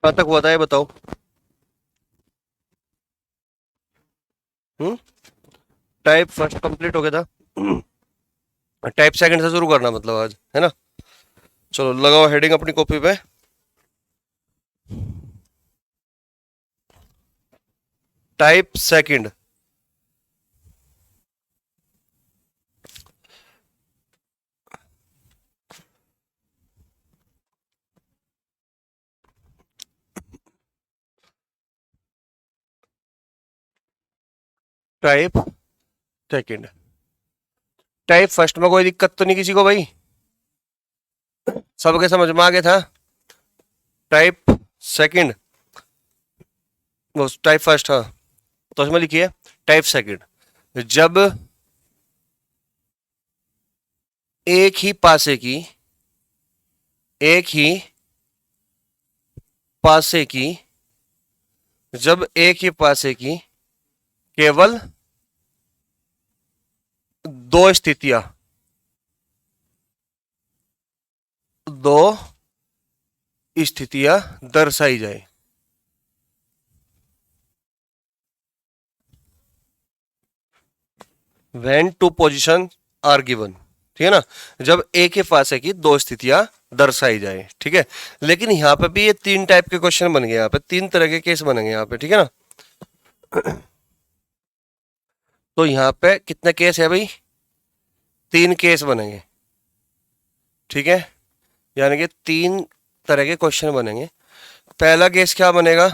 कहाँ तक हुआ था ये बताओ। टाइप फर्स्ट कंप्लीट हो गया था। टाइप सेकंड से शुरू करना मतलब आज, है ना। चलो लगाओ हेडिंग अपनी कॉपी पे। Type second. Type second. Type first में कोई दिक्कत तो नहीं किसी को भाई? सबके समझ में आ गया था? टाइप सेकंड, वो टाइप फर्स्ट, हाँ। तो उसमें लिखिए टाइप सेकंड। जब एक ही पासे की, एक ही पासे की, जब एक ही पासे की केवल दो स्थितियां, दो स्थितियां दर्शाई जाए। When two position are given, ठीक है ना। जब एक ही पासे की दो स्थितियां दर्शाई जाए, ठीक है। लेकिन यहां पे भी ये तीन टाइप के क्वेश्चन बन गए, यहाँ पे तीन तरह के केस बनेंगे यहाँ पे, ठीक है ना। तो यहाँ पे कितने केस है भाई? तीन केस बनेंगे, ठीक है। यानी कि तीन तरह के क्वेश्चन बनेंगे। पहला केस क्या बनेगा?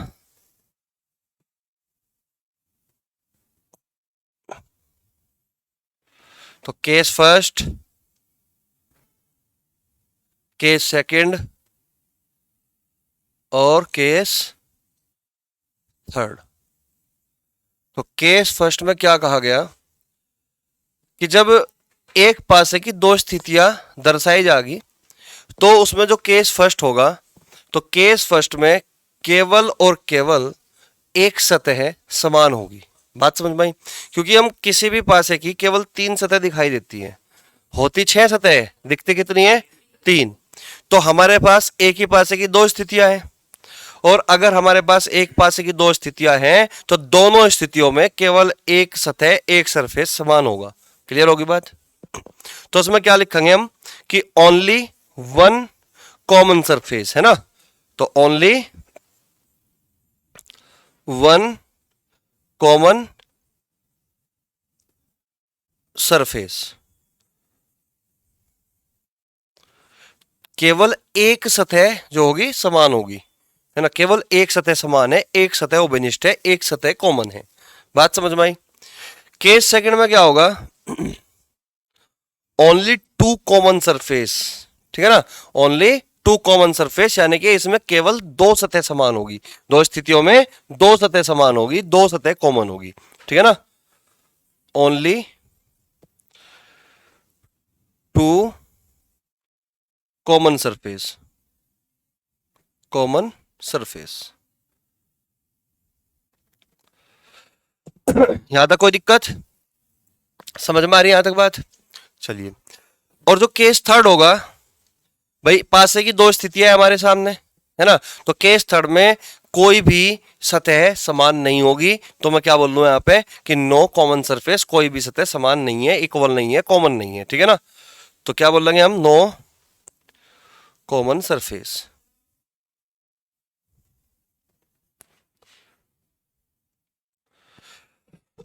तो केस फर्स्ट, केस सेकंड और केस थर्ड। तो केस फर्स्ट में क्या कहा गया कि जब एक पासे की दो स्थितियां दर्शाई जाएगी तो उसमें जो केस फर्स्ट होगा, तो केस फर्स्ट में केवल और केवल एक सतह समान होगी। बात समझ में आई? क्योंकि हम किसी भी पासे की केवल तीन सतह दिखाई देती है, होती छह सतह, दिखती कितनी है? तीन। तो हमारे पास एक ही पासे की दो स्थितियां हैं, और अगर हमारे पास एक पासे की दो स्थितियां हैं तो दोनों स्थितियों में केवल एक सतह, एक सरफेस समान होगा। क्लियर होगी बात? तो उसमें क्या लिखेंगे हम कि ओनली वन कॉमन सरफेस, है ना। तो ओनली वन कॉमन सरफेस, केवल एक सतह जो होगी समान होगी, है ना। केवल एक सतह समान है, एक सतह उभयनिष्ठ है, एक सतह कॉमन है। बात समझ में आई? केस सेकंड में क्या होगा? ओनली टू कॉमन सरफेस, ठीक है ना। ओनली टू कॉमन सरफेस, यानी कि इसमें केवल दो सतह समान होगी, दो स्थितियों में दो सतह समान होगी, दो सतह कॉमन होगी, ठीक है ना। Only two common surface, common surface. यहां तक कोई दिक्कत समझ में आ रही है? यहां तक बात? चलिए, और जो केस थर्ड होगा, भाई पासे की दो स्थितियां है हमारे सामने, है ना। तो केस थर्ड में कोई भी सतह समान नहीं होगी। तो मैं क्या बोल रहा हूं यहां पे कि नो कॉमन सरफेस, कोई भी सतह समान नहीं है, इक्वल नहीं है, कॉमन नहीं है, ठीक है ना। तो क्या बोल लेंगे हम? No common surface.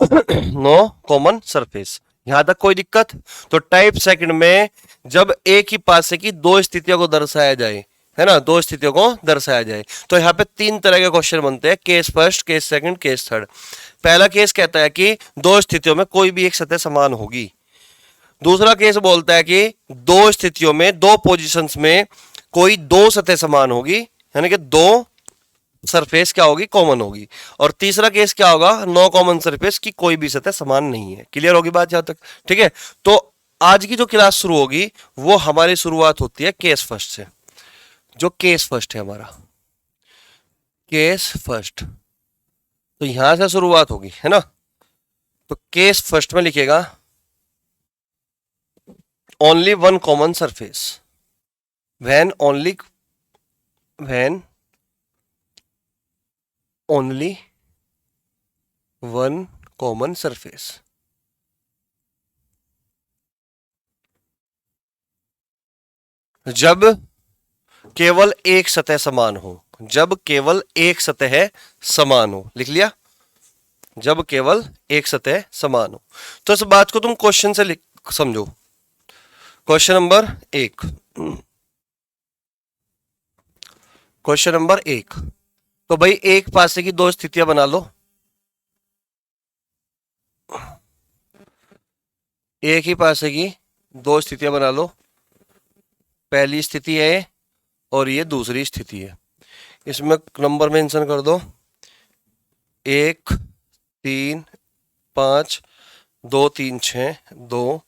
No common surface. यहां तक कोई दिक्कत? तो टाइप सेकंड में जब एक ही पासे की दो स्थितियों को दर्शाया जाए, है ना, दो स्थितियों को दर्शाया जाए, तो यहां पे तीन तरह के क्वेश्चन बनते हैं, case first, case second, case third. पहला केस कहता है कि दो स्थितियों में कोई भी एक सतह समान होगी। दूसरा केस बोलता है कि दो स्थितियों में, दो पोजीशंस में कोई दो सतह समान होगी, यानी कि दो सरफेस क्या होगी? कॉमन होगी। और तीसरा केस क्या होगा? नो कॉमन सरफेस की कोई भी सतह समान नहीं है। क्लियर होगी बात यहां तक? ठीक है। तो आज की जो क्लास शुरू होगी वो हमारी शुरुआत होती है केस फर्स्ट से। जो केस फर्स्ट है हमारा, केस फर्स्ट, तो यहां से शुरुआत होगी, है ना। तो केस फर्स्ट में लिखेगा only one common surface, when only, when only one common surface. जब केवल एक सतह समान हो, जब केवल एक सतह समान हो, लिख लिया, जब केवल एक सतह समान हो। तो इस बात को तुम क्वेश्चन से समझो। क्वेश्चन नंबर 1, क्वेश्चन नंबर 1, तो भाई एक पासे की दो स्थितियां बना लो। एक ही पासे की दो स्थितियां बना लो। पहली स्थिति है और ये दूसरी स्थिति है। इसमें नंबर मेंशन कर दो, 1 3 5 2 3 6 2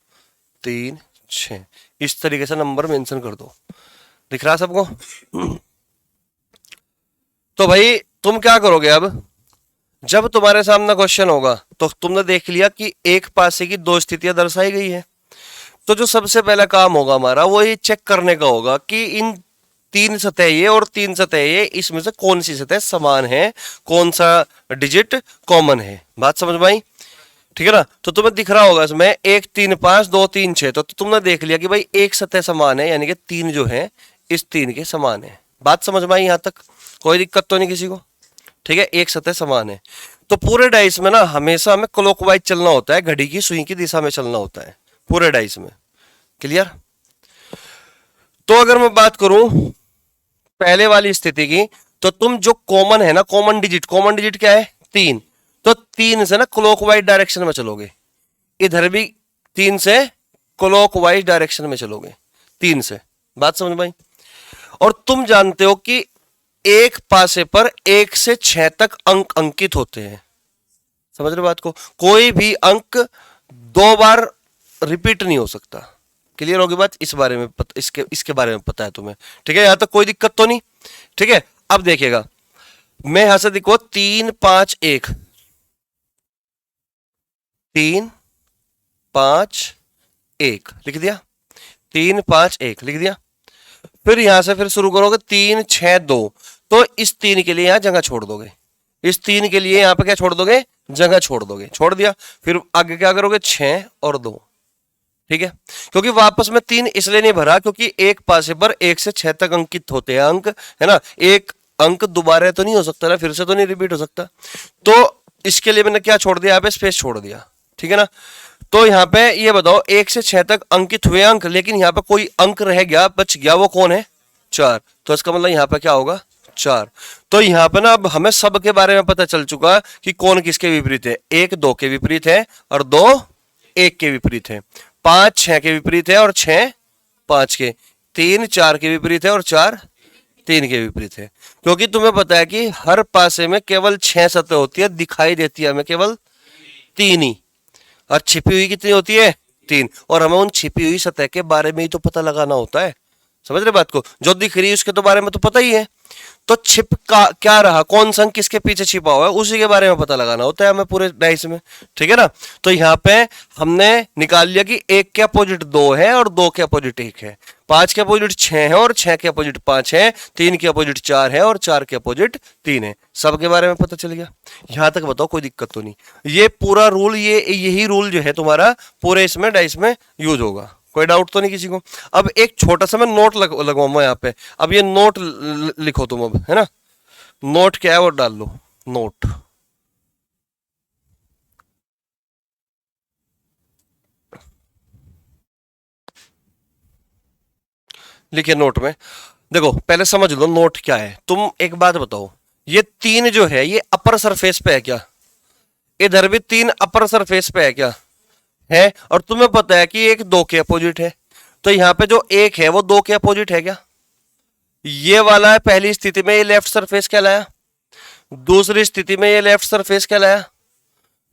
3 6, इस तरीके से नंबर मेंशन कर दो। दिख रहा सबको? तो भाई तुम क्या करोगे अब, जब तुम्हारे सामने क्वेश्चन होगा तो तुमने देख लिया कि एक पासे की दो स्थितियां दर्शाई गई है। तो जो सबसे पहला काम होगा हमारा वो ये चेक करने का होगा कि इन तीन सतह ये और तीन सतह ये, इसमें से कौन सी सतह समान है, कौन सा डिजिट कॉमन है। बात समझ में आई? ठीक है ना? तो तुम्हें दिख रहा होगा इसमें 1 3 5 2 3 6, तो तुमने देख लिया कि भाई एक सतह समान है, यानी कि तीन जो है इस तीन के समान है। बात समझ में आई? यहां तक कोई दिक्कत तो नहीं किसी को? ठीक है, एक सतह समान है। तो पूरे डाइस में ना हमेशा हमें क्लॉकवाइज चलना होता है, घड़ी की सुई की दिशा में चलना होता है पूरे डाइस में। क्लियर? तो अगर मैं बात करूं पहले वाली स्थिति की, तो तुम जो कॉमन है ना, कॉमन डिजिट क्या है? 3। तो 3 से ना क्लॉकवाइज डायरेक्शन में चलोगे, इधर भी 3 से क्लॉकवाइज डायरेक्शन में चलोगे, 3 से। बात समझ में आई? और तुम जानते हो कि एक पासे पर 1 से 6 तक अंक अंकित होते हैं। समझ रहे बात को? कोई भी अंक दो बार रिपीट नहीं हो सकता। क्लियर होगी बात? इस बारे में इसके बारे में पता है तुम्हें? ठीक है, यहां तक कोई दिक्कत तो नहीं? ठीक है, अब देखिएगा, मैं यहां से देखो 3 5 1, 3 5 1 लिख दिया, 3 5 1 लिख दिया। फिर यहां से फिर शुरू करोगे 3 6 2, तो इस 3 के लिए यहां जगह छोड़ दोगे, इस 3 के लिए यहां पे क्या छोड़ दोगे? जगह छोड़ दोगे। छोड़ दिया, फिर आगे क्या करोगे? 6 और 2। ठीक है, क्योंकि वापस में 3 इसलिए नहीं भरा क्योंकि एक पासे पर 1 से 6 तक अंकित होते हैं अंक, है ना? एक अंक दोबारा तो नहीं हो सकता ना, फिर से तो नहीं रिपीट हो सकता। तो इसके लिए मैंने क्या छोड़ दिया? यहाँ पे स्पेस छोड़ दिया। ठीक है ना? तो यहाँ पे ये बताओ 1 से 6 तक अंकित हुए अंक, लेकिन यहाँ पे कोई अंक रह गया, बच गया, वो कौन है? 4। तो इसका मतलब यहाँ पे क्या होगा? 4। तो यहाँ पे ना अब हमें सब के बारे में पता चल चुका कि कौन किसके विपरीत है। 1 2 के विपरीत है और 2 1 के विपरीत है, 5 6 के विपरीत है और 6 5 के, 3 4 के विपरीत है और 4 3 के विपरीत है। क्योंकि तुम्हें पता है कि हर पासे में केवल 6 सतह होती है, दिखाई देती है हमें केवल 3 ही, और छिपी हुई कितनी होती है? 3। और हमें उन छिपी हुई सतह के बारे में ही तो पता लगाना होता है। समझ रहे बात को? जो दिख रही है उसके तो बारे में तो पता ही है, तो छिप का क्या रहा, कौन सा किसके पीछे छिपा हुआ है, उसी के बारे में पता लगाना होता है हमें पूरे डाइस में। ठीक है ना? तो यहाँ पे हमने निकाल लिया कि 1 के अपोजिट 2 है और 2 के अपोजिट 1 है, 5 के अपोजिट 6 है और 6 के अपोजिट 5 है, 3 के अपोजिट 4 है और 4 के अपोजिट 3 है। सब के बारे में पता चल गया। यहां तक बताओ कोई दिक्कत तो नहीं? ये पूरा रूल, यही रूल जो है तुम्हारा पूरे इसमें डाइस में यूज होगा। कोई डाउट तो नहीं किसी को? अब एक छोटा सा मैं नोट लगवाऊंगा यहाँ पे। अब ये नोट लिखो तुम, अब, है ना? नोट क्या है वो डाल लो, नोट। लिखिए नोट में। देखो पहले समझ लो नोट क्या है। तुम एक बात बताओ, ये 3 जो है ये अपर सरफेस पे है क्या? इधर भी 3 अपर सरफेस पे है क्या? है। और तुम्हें पता है कि एक 2 के अपोजिट है, तो यहां पे जो 1 है वो 2 के अपोजिट है क्या? ये वाला है पहली स्थिति में, ये लेफ्ट सरफेस कहलाया। दूसरी स्थिति में ये लेफ्ट सरफेस कहलाया।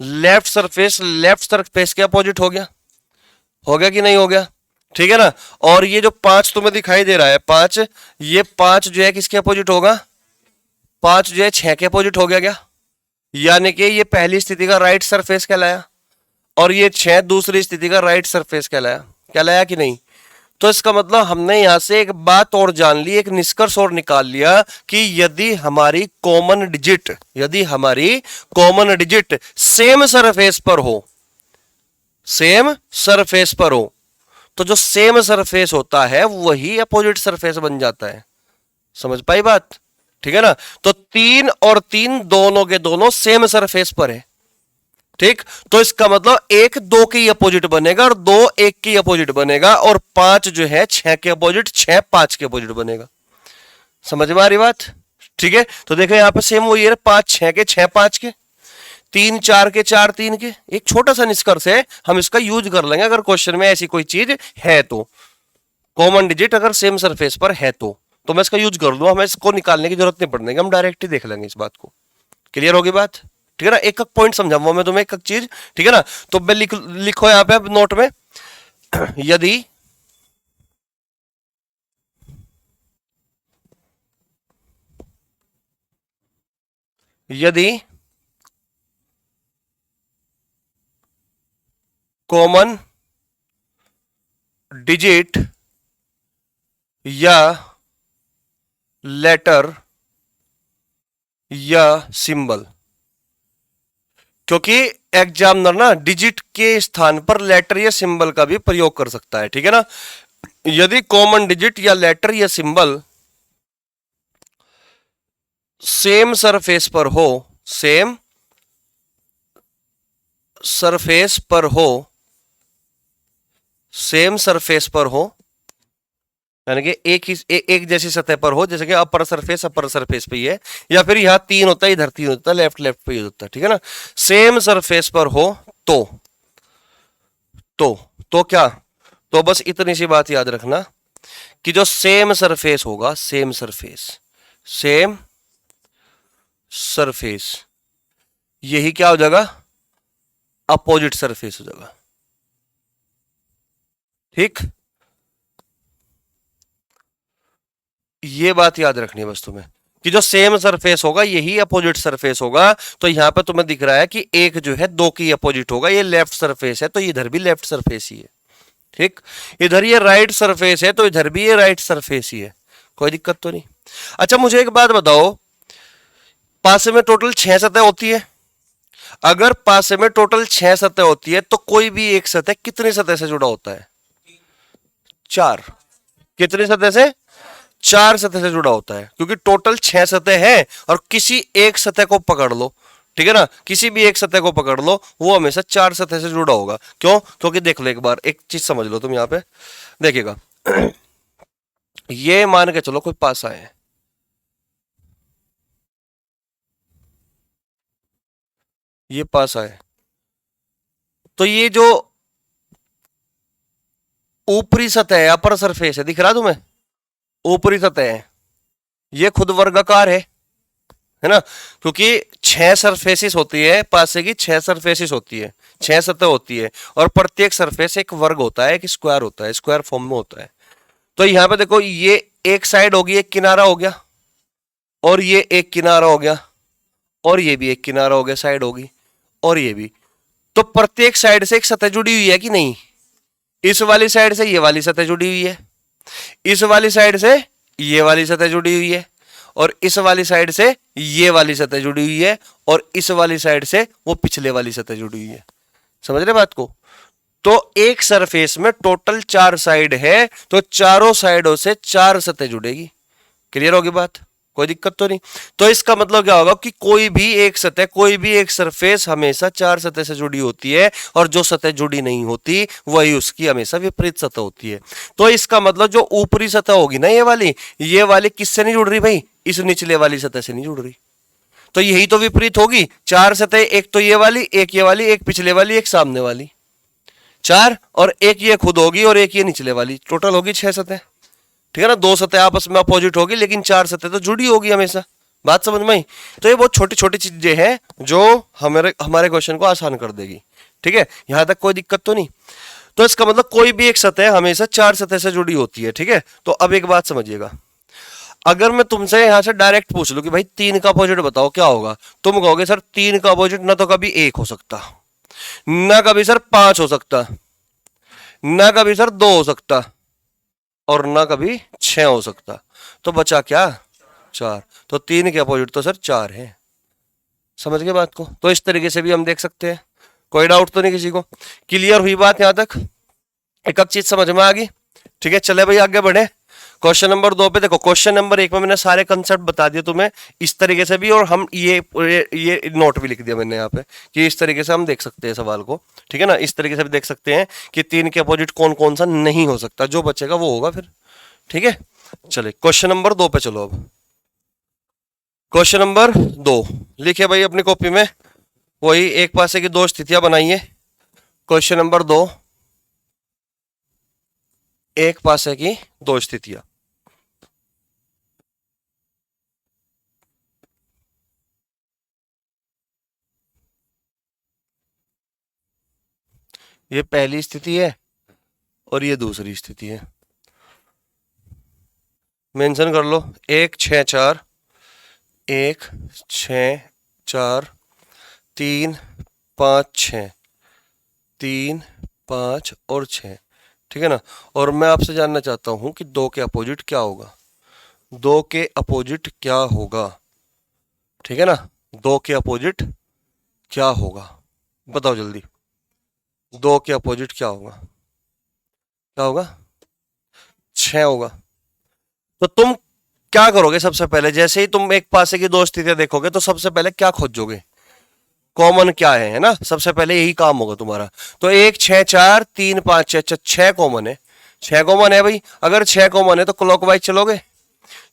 लेफ्ट सरफेस के अपोजिट हो गया। हो गया कि नहीं हो गया? ठीक है ना? और ये जो 5 तुम्हें दिखाई दे रहा है, 5, ये 5 जो है किसके अपोजिट होगा? 5 जो है 6 के अपोजिट हो गया क्या? यानी कि ये पहली स्थिति का राइट सरफेस कहलाया और ये 6 दूसरी स्थिति का राइट सरफेस कहलाया। कहलाया कि नहीं? तो इसका मतलब हमने यहां से एक बात और जान ली, एक निष्कर्ष और निकाल लिया कि यदि हमारी कॉमन डिजिट सेम सरफेस पर हो, सेम सरफेस पर हो, तो जो सेम सरफेस होता है वही अपोजिट सरफेस बन जाता है। समझ पाई बात? ठीक है ना। तो 3 और 3 दोनों के दोनों सेम सरफेस पर है। ठीक, तो इसका मतलब 1 2 के अपोजिट बनेगा और 2 1 के अपोजिट बनेगा, और 5 जो है 6 के अपोजिट, 6 5 के अपोजिट बनेगा। समझ में आ रही बात? ठीक है, तो देखो यहां पे सेम वही है, 5 6 के, 6 5 के, 3 4 के, 4 3 के। एक छोटा सा निष्कर्ष है, हम इसका यूज कर लेंगे अगर क्वेश्चन में ऐसी कोई चीज है तो, कॉमन डिजिट अगर सेम सरफेस पर है तो मैं इसका यूज कर लूँ, हमें इसको निकालने की जरूरत नहीं पड़ेगी, हम डायरेक्ट ही देख लेंगे इस बात को। क्लियर होगी बात? ठीक है ना। एक एक पॉइंट समझाऊंगा मैं तुम्हें, एक एक चीज। ठीक है ना। तो मैं लिखो यहां पे अब नोट में, यदि यदि कॉमन डिजिट या लेटर या सिंबल, क्योंकि एग्जामिनर ना डिजिट के स्थान पर लेटर या सिंबल का भी प्रयोग कर सकता है। ठीक है ना। यदि कॉमन डिजिट या लेटर या सिंबल सेम सरफेस पर हो, सेम सरफेस पर हो, सेम सरफेस पर हो, यानी कि एक जैसी सतह पर हो, जैसे कि अपर सरफेस पे ही है, या फिर यहां 3 होता है, इधर 3 होता है, लेफ्ट पे यूज होता है। ठीक है ना। सेम सरफेस पर हो तो क्या, तो बस इतनी सी बात याद रखना कि जो सेम सरफेस होगा, सेम सरफेस यही क्या हो जाएगा, अपोजिट सरफेस हो जाएगा। ठीक, ये बात याद रखनी है बस तुम्हें कि जो सेम सरफेस होगा यही अपोजिट सरफेस होगा। तो यहां पे तुम्हें दिख रहा है कि एक जो है 2 की अपोजिट होगा, ये लेफ्ट सरफेस है तो इधर भी लेफ्ट सरफेस ही है। ठीक, इधर ये राइट सरफेस है तो इधर भी ये राइट सरफेस ही है, कोई दिक्कत तो नहीं। अच्छा मुझे एक बात बताओ, पासे में टोटल 6 सतह होती है, अगर पासे में टोटल 6 सतह होती है तो कोई भी एक सतह कितनी सतह से जुड़ा होता है? 4। कितनी सतह से? 4 सतह से जुड़ा होता है, क्योंकि टोटल 6 सतह है और किसी एक सतह को पकड़ लो, ठीक है ना, किसी भी एक सतह को पकड़ लो, वो हमेशा 4 सतह से जुड़ा होगा। क्यों? क्योंकि देख लो एक बार, एक चीज समझ लो तुम, यहां पे देखिएगा ये मान के चलो कोई पासा है, ये पासा है, तो ये जो ऊपरी सतह है, अपर सरफेस है, दिख रहा तुम्हें, ऊपरी सतह है, ये खुद वर्गाकार है ना, क्योंकि 6 सरफेसिस होती है, पासे की 6 सरफेसिस होती है, 6 सतह होती है, और प्रत्येक सरफेस एक वर्ग होता है, एक स्क्वायर होता है, स्क्वायर फॉर्म में होता है। तो यहां पे देखो, ये एक साइड होगी, एक किनारा हो गया, और ये एक किनारा हो गया, और ये भी एक किनारा हो गया, साइड होगी, और ये भी। तो प्रत्येक साइड से एक सतह जुड़ी हुई है कि नहीं? इस वाली साइड से ये वाली सतह जुड़ी हुई है, इस वाली साइड से ये वाली सतह जुड़ी हुई है, और इस वाली साइड से ये वाली सतह जुड़ी हुई है, और इस वाली साइड से वो पिछले वाली सतह जुड़ी हुई है। समझ रहे बात को? तो एक सरफेस में टोटल 4 साइड है, तो चारों साइडों से 4 सतह जुड़ेगी। क्लियर होगी बात? कोई दिक्कत तो नहीं। तो इसका मतलब क्या होगा कि कोई भी एक सतह, कोई भी एक सरफेस हमेशा 4 सतह से जुड़ी होती है, और जो सतह जुड़ी नहीं होती वही उसकी हमेशा विपरीत सतह होती है। तो इसका मतलब जो ऊपरी सतह होगी ना, ये वाली किससे नहीं जुड़ रही भाई? इस निचले वाली सतह से नहीं जुड़ रही, तो यही तो विपरीत होगी। 4 सतह, एक तो ये वाली, एक पिछले वाली, एक सामने वाली, 4, और एक ये खुद होगी, और एक ये निचले वाली, टोटल होगी 6 सतह। ठीक है ना। 2 सतह आपस में अपोजिट होगी, लेकिन 4 सतह तो जुड़ी होगी हमेशा। बात समझ में आई? तो ये बहुत छोटी छोटी चीजें हैं जो हमारे क्वेश्चन को आसान कर देगी। ठीक है, यहां तक कोई दिक्कत तो नहीं। तो इसका मतलब कोई भी एक सतह हमेशा 4 सतह से जुड़ी होती है। ठीक है, तो अब एक बात समझिएगा, अगर मैं तुमसे यहां से डायरेक्ट पूछ लूं कि भाई 3 का अपोजिट बताओ क्या होगा, तुम कहोगे सर 3 का अपोजिट ना तो कभी 1 हो सकता, ना कभी सर 5 हो सकता, ना कभी सर 2 हो सकता, और ना कभी 6 हो सकता। तो बचा क्या? 4। तो 3 के अपोजिट तो सर 4 है। समझ गए बात को? तो इस तरीके से भी हम देख सकते हैं। कोई डाउट तो नहीं किसी को? क्लियर हुई बात यहां तक? एक चीज समझ में आ गई? ठीक है, चले भाई आगे बढ़े। क्वेश्चन नंबर 2 पे देखो। क्वेश्चन नंबर 1 में मैंने सारे कंसेप्ट बता दिए तुम्हें इस तरीके से भी, और हम ये नोट भी लिख दिया मैंने यहाँ पे कि इस तरीके से हम देख सकते हैं सवाल को। ठीक है ना, इस तरीके से भी देख सकते हैं कि 3 के अपोजिट कौन कौन सा नहीं हो सकता, जो बचेगा वो होगा फिर। ठीक है, चले क्वेश्चन नंबर 2 पे चलो। अब क्वेश्चन नंबर 2 लिखे भाई अपनी कॉपी में। वही एक पासे की दो स्थितियां बनाइए। क्वेश्चन नंबर 2, एक पासे की दो स्थितियां। ये पहली स्थिति है और ये दूसरी स्थिति है। मेंशन कर लो। 1 6 4, 1 6 4, 3 5 6, 3 5 और 6। ठीक है ना, और मैं आपसे जानना चाहता हूं कि 2 के अपोजिट क्या होगा। 2 के अपोजिट क्या होगा? ठीक है ना, 2 के अपोजिट क्या होगा? बताओ जल्दी। 2 के अपोजिट क्या होगा? क्या होगा? 6 होगा। तो तुम क्या करोगे? सबसे पहले जैसे ही तुम एक पासे की दो स्थितियां देखोगे तो सबसे पहले क्या खोजोगे? कॉमन क्या है ना? सबसे पहले यही काम होगा तुम्हारा। तो 1 6 4 3 5 6, 6 कॉमन है। 6 कॉमन है भाई। अगर 6 कॉमन है तो क्लॉकवाइज चलोगे।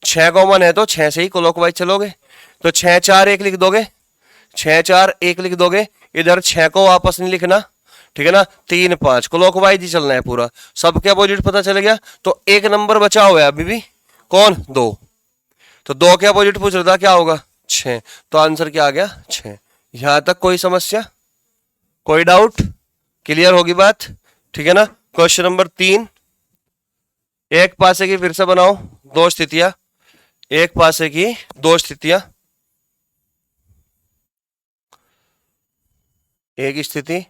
6 कॉमन है तो 6 से ही क्लॉकवाइज चलोगे। तो 6 4 1 लिख दोगे। 6 4 1 लिख दोगे। इधर 6 को वापस नहीं लिखना। ठीक है ना, 3 5 क्लॉकवाइज ही चलना है पूरा। सबके अपोजिट पता चल गया। तो एक नंबर बचा हुआ है अभी भी। कौन? 2। तो 2 के अपोजिट पूछ रहा था क्या होगा? 6। तो आंसर क्या आ गया? 6। यहां तक कोई समस्या, कोई डाउट? क्लियर होगी बात? ठीक है ना। क्वेश्चन नंबर 3, एक पासे की फिर से बनाओ दो स्थितियां। एक पासे की दो स्थितियां। एक स्थिति,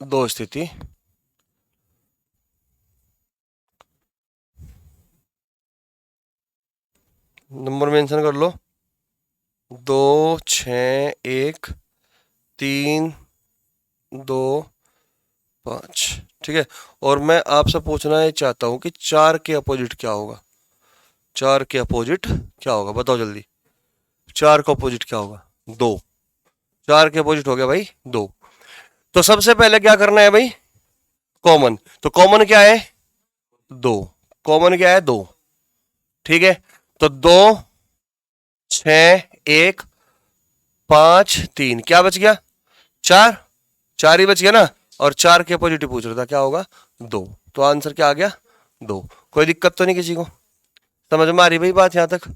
दो स्थिति। नंबर मेंशन कर लो। 2 6 1 3 2 5। ठीक है, और मैं आपसे पूछना ये चाहता हूं कि 4 के अपोजिट क्या होगा? 4 के अपोजिट क्या होगा? बताओ जल्दी। 4 का अपोजिट क्या होगा? 2। 4 के अपोजिट हो गया भाई 2। तो सबसे पहले क्या करना है भाई? कॉमन। तो कॉमन क्या है? 2। कॉमन क्या है? 2। ठीक है, तो 2 6 1 5 3 क्या बच गया? 4। 4 ही बच गया ना। और 4 के अपोजिट पूछ रहा था क्या होगा? 2। तो आंसर क्या आ गया? 2। कोई दिक्कत तो नहीं किसी को? समझ में आ रही भाई बात यहां तक?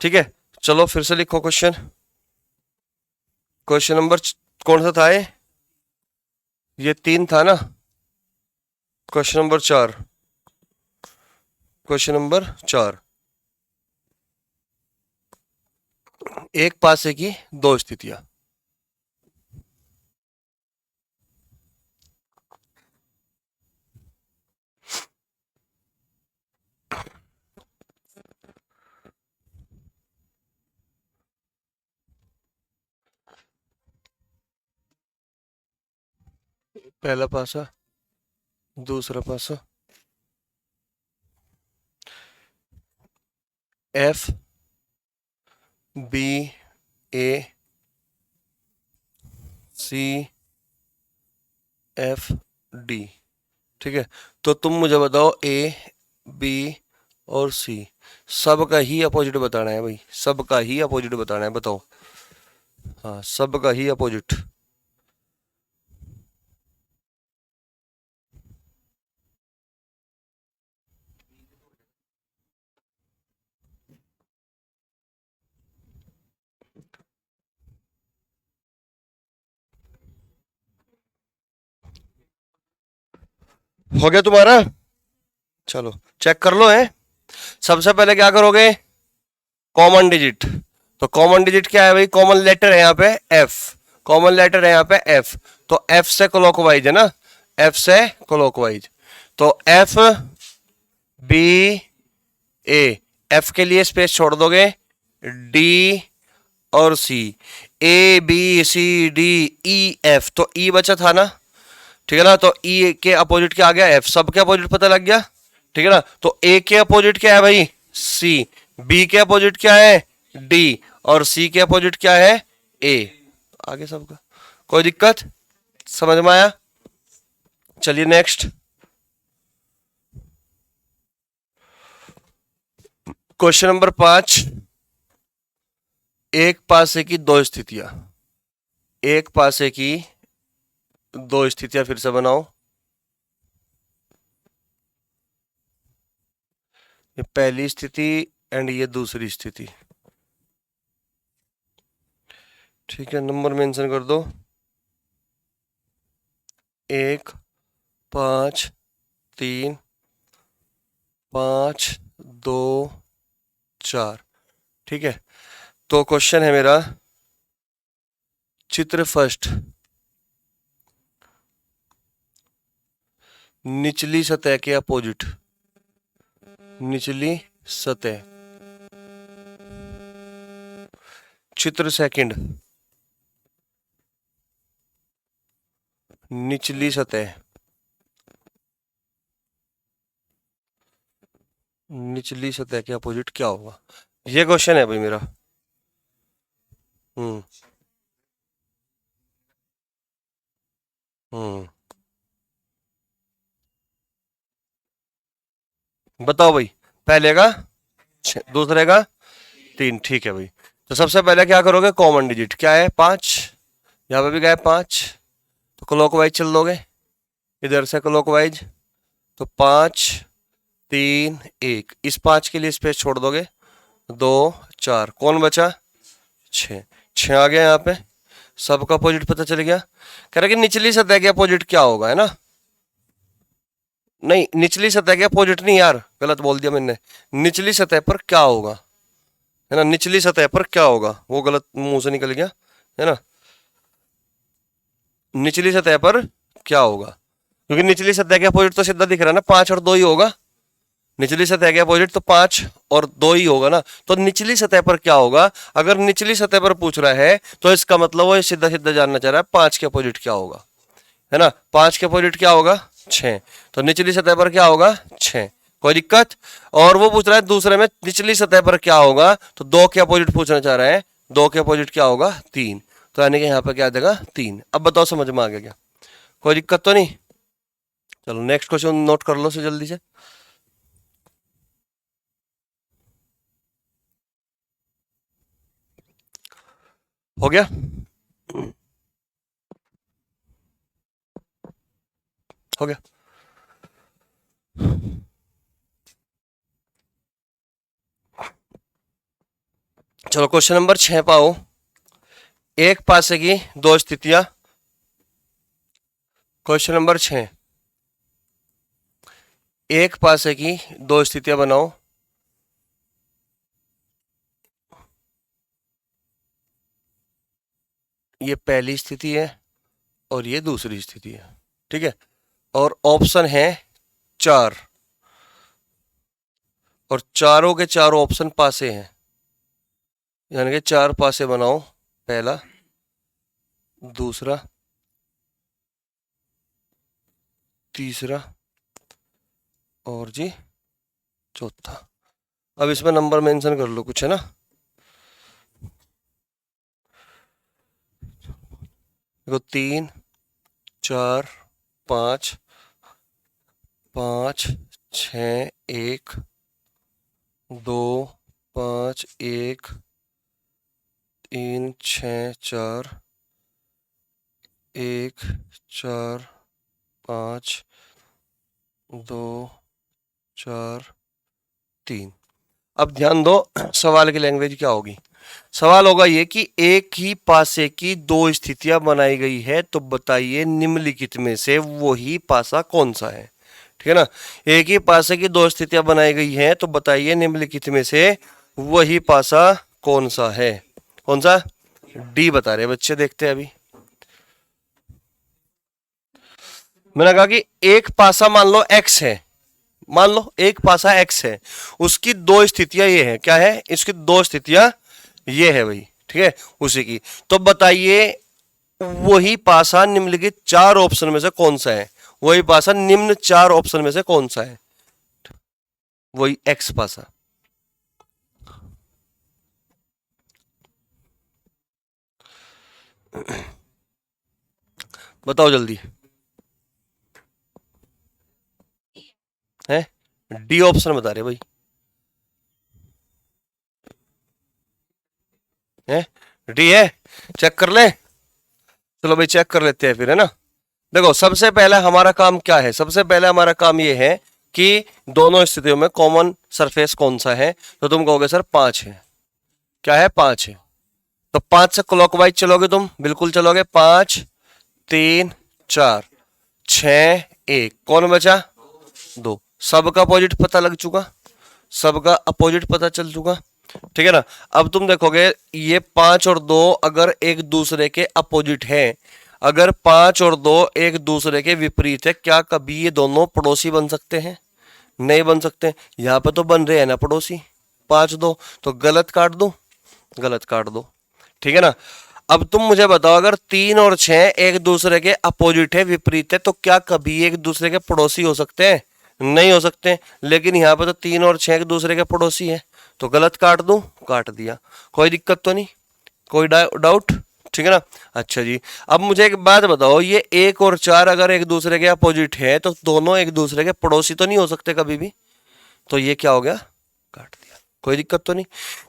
ठीक है, चलो फिर से लिखो क्वेश्चन। क्वेश्चन नंबर कौन सा था ये 3 था ना। Question number 4। क्वेश्चन नंबर 4, एक पासे की दो स्थितियां। पहला पासा, दूसरा पासा। एफ बी ए सी एफ डी। ठीक है, तो तुम मुझे बताओ ए बी और सी सबका ही अपोजिट बताना है भाई। सबका ही अपोजिट बताना है, बताओ। हाँ, सबका ही अपोजिट। हो गया तुम्हारा? चलो चेक कर लो है। सबसे पहले क्या करोगे? Common digit. तो कॉमन डिजिट क्या है भाई? कॉमन लेटर है यहाँ पे एफ। कॉमन लेटर है यहाँ पे एफ। तो एफ से क्लॉकवाइज है ना। एफ से क्लॉकवाइज। तो एफ बी ए, एफ के लिए स्पेस छोड़ दोगे, डी और C, A B C D E F, तो ई बचा था ना, ठीक है ना। तो ई के अपोजिट क्या आ गया, एफ, सब के अपोजिट पता लग गया, ठीक है ना। तो ए के अपोजिट क्या है भाई, सी, बी के अपोजिट क्या है, डी, और सी के अपोजिट क्या है, ए। आगे सबका कोई दिक्कत, समझ में आया। चलिए नेक्स्ट क्वेश्चन नंबर 5, एक पासे की दो स्थितियां, एक पासे की दो स्थितियां फिर से बनाओ। ये पहली स्थिति एंड ये दूसरी स्थिति, ठीक है। नंबर मेंशन कर दो, 1 5 3 5 2 4, ठीक है। तो क्वेश्चन है मेरा, चित्र फर्स्ट, निचली सतह के अपोजिट, निचली सतह। चित्र सेकंड, निचली सतह, निचली सतह के अपोजिट क्या होगा, ये क्वेश्चन है भाई मेरा। हम्म हम्म बताओ भाई, पहले का दूसरे का 3, ठीक है भाई। तो सबसे पहले क्या करोगे, कॉमन डिजिट क्या है 5, यहाँ पे भी गए 5, तो क्लॉकवाइज चल दोगे, इधर से क्लॉकवाइज, तो 5 3 1, इस 5 के लिए स्पेस छोड़ दोगे, 2 4, कौन बचा 6, 6 आ गया यहाँ पे, सबका अपोजिट पता चल गया। कह रहा कि निचली सतह के अपोजिट क्या होगा, है ना। नहीं, निचली सतह के अपोजिट नहीं यार, गलत बोल दिया मैंने, निचली सतह पर क्या होगा, है ना, निचली सतह पर क्या होगा, वो गलत मुंह से निकल गया, है ना। निचली सतह पर क्या होगा, क्योंकि निचली सतह के अपोजिट तो सीधा दिख रहा है ना, 5 और 2 ही होगा। निचली सतह के अपोजिट तो 5 और 2 ही होगा ना, तो निचली सतह पर क्या होगा। अगर निचली सतह पर पूछ रहा है तो इसका मतलब वो सीधा सीधा जानना चाह रहा है 5 के अपोजिट क्या होगा, है ना। 5 के अपोजिट क्या होगा 6, तो निचली सतह पर क्या होगा 6, कोई दिक्कत। और वो पूछ रहा है दूसरे में निचली सतह पर क्या होगा, तो 2 के अपोजिट पूछना चाह रहा है, 2 के अपोजिट क्या होगा 3, तो यानी कि यहाँ पर क्या देगा 3। अब बताओ समझ में आ गया क्या, कोई दिक्कत तो नहीं। चलो नेक्स्ट क्वेश्चन नोट कर लो से जल्दी से। हो गया, हो गया। चलो क्वेश्चन नंबर 6 पाओ, एक पासे की दो स्थितियां। क्वेश्चन नंबर 6, एक पासे की दो स्थितियां बनाओ। ये पहली स्थिति है और ये दूसरी स्थिति है, ठीक है। और ऑप्शन है 4, और चारों के चारों ऑप्शन पासे हैं, यानी कि 4 पासे बनाओ, पहला, दूसरा, तीसरा और जी चौथा। अब इसमें नंबर मेंशन कर लो कुछ, है ना। देखो 3 4 5 5 6 1 2 5 1 3 6 4 1 4 5 2 4 3। अब ध्यान दो, सवाल की लैंग्वेज क्या होगी। सवाल होगा ये कि एक ही पासे की दो स्थितियां बनाई गई है, तो बताइए निम्नलिखित में से वही पासा कौन सा है, ठीक है ना। एक ही पासे की दो स्थितियां बनाई गई हैं, तो बताइए निम्नलिखित में से वही पासा कौन सा है, कौन सा, डी बता रहे बच्चे, देखते हैं अभी। मैंने कहा कि एक पासा मान लो x है, मान लो एक पासा x है, उसकी दो स्थितियां ये है, क्या है, इसकी दो स्थितियां ये है भाई, ठीक है, उसी की। तो बताइए वही पासा निम्नलिखित चार ऑप्शन में से कौन सा है, वही पासा निम्न चार ऑप्शन में से कौन सा है, वही x पासा। बताओ जल्दी। है डी ऑप्शन बता रहे भाई, है डी है, चेक कर ले। चलो भाई चेक कर लेते हैं फिर, है ना। देखो सबसे पहला हमारा काम क्या है, सबसे पहले हमारा काम ये है कि दोनों स्थितियों में कॉमन सरफेस कौन सा है, तो तुम कहोगे सर 5 है। क्या है, 5 है। तो 5 से क्लॉकवाइज चलोगे तुम, बिल्कुल चलोगे, 5 3 4 6 1, कौन बचा, 2। सबका अपोजिट पता लग चुका, सबका अपोजिट पता चल चुका, ठीक है ना। अब तुम देखोगे ये 5 और 2 अगर एक दूसरे के अपोजिट है, अगर 5 और 2 एक दूसरे के विपरीत है, क्या कभी ये दोनों पड़ोसी बन सकते हैं, नहीं बन सकते। यहां पे तो बन रहे हैं ना पड़ोसी, 5 2, तो गलत काट दो, गलत काट दो, ठीक है ना। अब तुम मुझे बताओ अगर 3 और 6 एक दूसरे के अपोजिट है, विपरीत है, तो क्या कभी एक दूसरे के पड़ोसी हो सकते हैं, नहीं हो सकते। लेकिन यहाँ पे तो 3 और 6 एक दूसरे के पड़ोसी है, तो गलत काट दूं, काट दिया, कोई दिक्कत तो नहीं, कोई डाउट, ठीक है ना। अच्छा जी, अब मुझे एक बात बताओ, ये 1 और 4 अगर एक दूसरे के अपोजिट है तो दोनों एक दूसरे के पड़ोसी तो नहीं हो सकते कभी भी, तो ये क्या हो गया, काट दिया, कोई दिक्कत तो नहीं।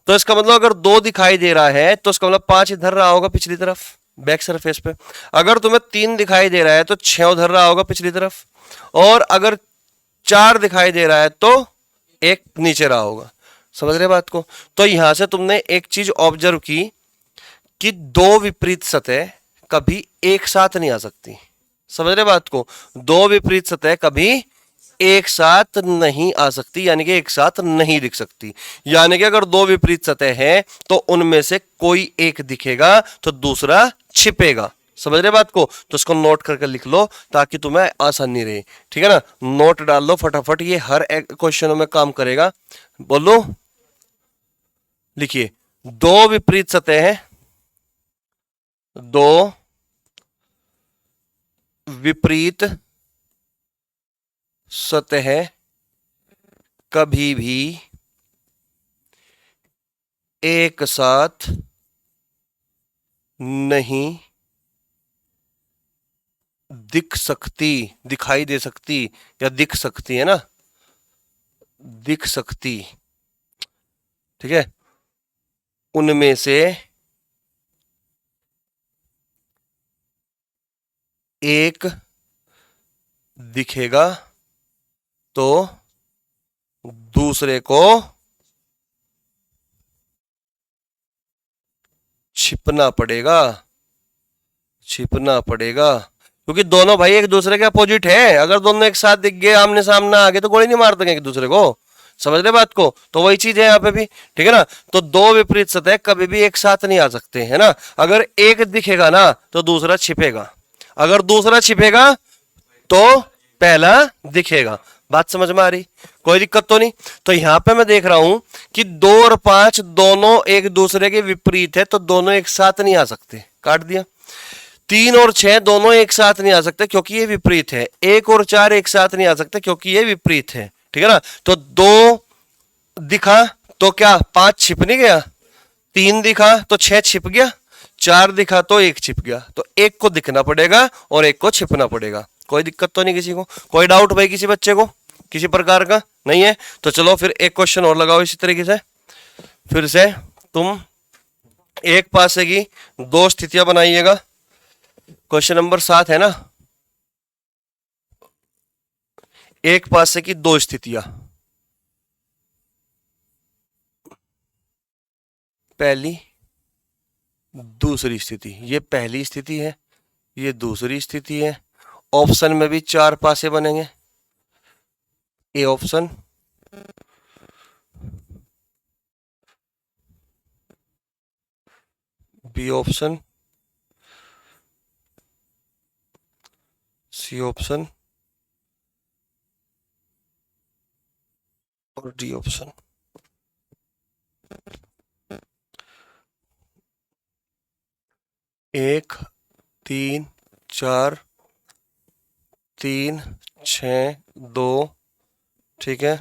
तो इसका मतलब अगर 2 दिखाई दे रहा है तो इसका मतलब 5 इधर रहा होगा पिछली तरफ बैक सरफेस पे, अगर तुम्हें 3 दिखाई दे रहा है तो 6 उधर रहा होगा पिछली तरफ, और अगर 4 दिखाई दे रहा है तो एक नीचे रहा होगा, समझ रहे बात को। तो यहां से तुमने एक चीज ऑब्जर्व की कि दो विपरीत सतह कभी एक साथ नहीं आ सकती, समझ रहे बात को, दो विपरीत सतह कभी एक साथ नहीं आ सकती, यानी कि एक साथ नहीं दिख सकती। यानी कि अगर दो विपरीत सतह है तो उनमें से कोई एक दिखेगा तो दूसरा छिपेगा, समझ रहे बात को। तो इसको नोट करके लिख लो ताकि तुम्हें आसानी रहे, ठीक है ना। नोट डाल लो फटाफट, ये हर एक क्वेश्चनों में काम करेगा। बोलो, लिखिए, दो विपरीत सतह हैं, दो विपरीत सतह कभी भी एक साथ नहीं दिख सकती, दिखाई दे सकती, या दिख सकती है ना, दिख सकती, ठीक है। उनमें से एक दिखेगा तो दूसरे को छिपना पड़ेगा, छिपना पड़ेगा, क्योंकि दोनों भाई एक दूसरे के अपोजिट है। अगर दोनों एक साथ दिख गए, आमने सामने आ गए, तो गोली नहीं मार देंगे एक दूसरे को, समझ रहे बात को। तो वही चीज है यहाँ पे भी, ठीक है ना। तो दो विपरीत सतह कभी भी एक साथ नहीं आ सकते, है ना। अगर एक दिखेगा ना तो दूसरा छिपेगा, अगर दूसरा छिपेगा तो पहला दिखेगा। बात समझ में आ रही, कोई दिक्कत तो नहीं। तो यहां पे मैं देख रहा हूं कि 2 और 5 दोनों एक दूसरे के विपरीत है, तो दोनों एक साथ नहीं आ सकते, काट दिया। 3 और 6 दोनों एक साथ नहीं आ सकते क्योंकि ये विपरीत है। 1 और 4 एक साथ नहीं आ सकते क्योंकि ये विपरीत है, ठीक है ना। तो 2 दिखा तो क्या 5 छिप नहीं गया, 3 दिखा तो 6 छिप गया, 4 दिखा तो 1 छिप गया। तो एक को दिखना पड़ेगा और एक को छिपना पड़ेगा। कोई दिक्कत तो नहीं किसी को, कोई डाउट भाई किसी बच्चे को किसी प्रकार का नहीं है। तो चलो फिर एक क्वेश्चन और लगाओ इसी तरीके से, फिर से तुम एक पासे की दो स्थितियां बनाइएगा। क्वेश्चन नंबर 7 है ना, एक पासे की दो स्थितियां, पहली दूसरी स्थिति, ये पहली स्थिति है, ये दूसरी स्थिति है। ऑप्शन में भी चार पासे बनेंगे, A option, B option, C option और डी ऑप्शन। एक, तीन, चार, तीन, छ, दो, ठीक है,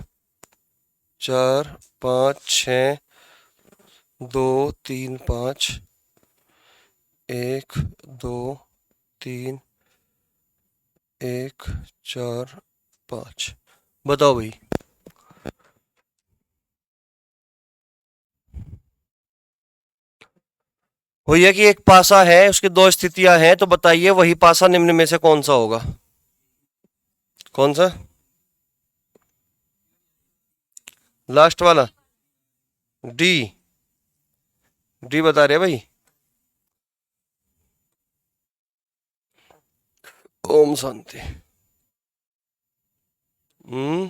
चार, पाँच, छ, दो, तीन, पाँच, एक, दो, तीन, एक, चार, पाँच। बताओ भाई। भैया कि एक पासा है, उसकी दो स्थितियां हैं, तो बताइए वही पासा निम्न में से कौन सा होगा? कौन सा? लास्ट वाला डी। डी बता रहे भाई। ओम शांति। हम्म।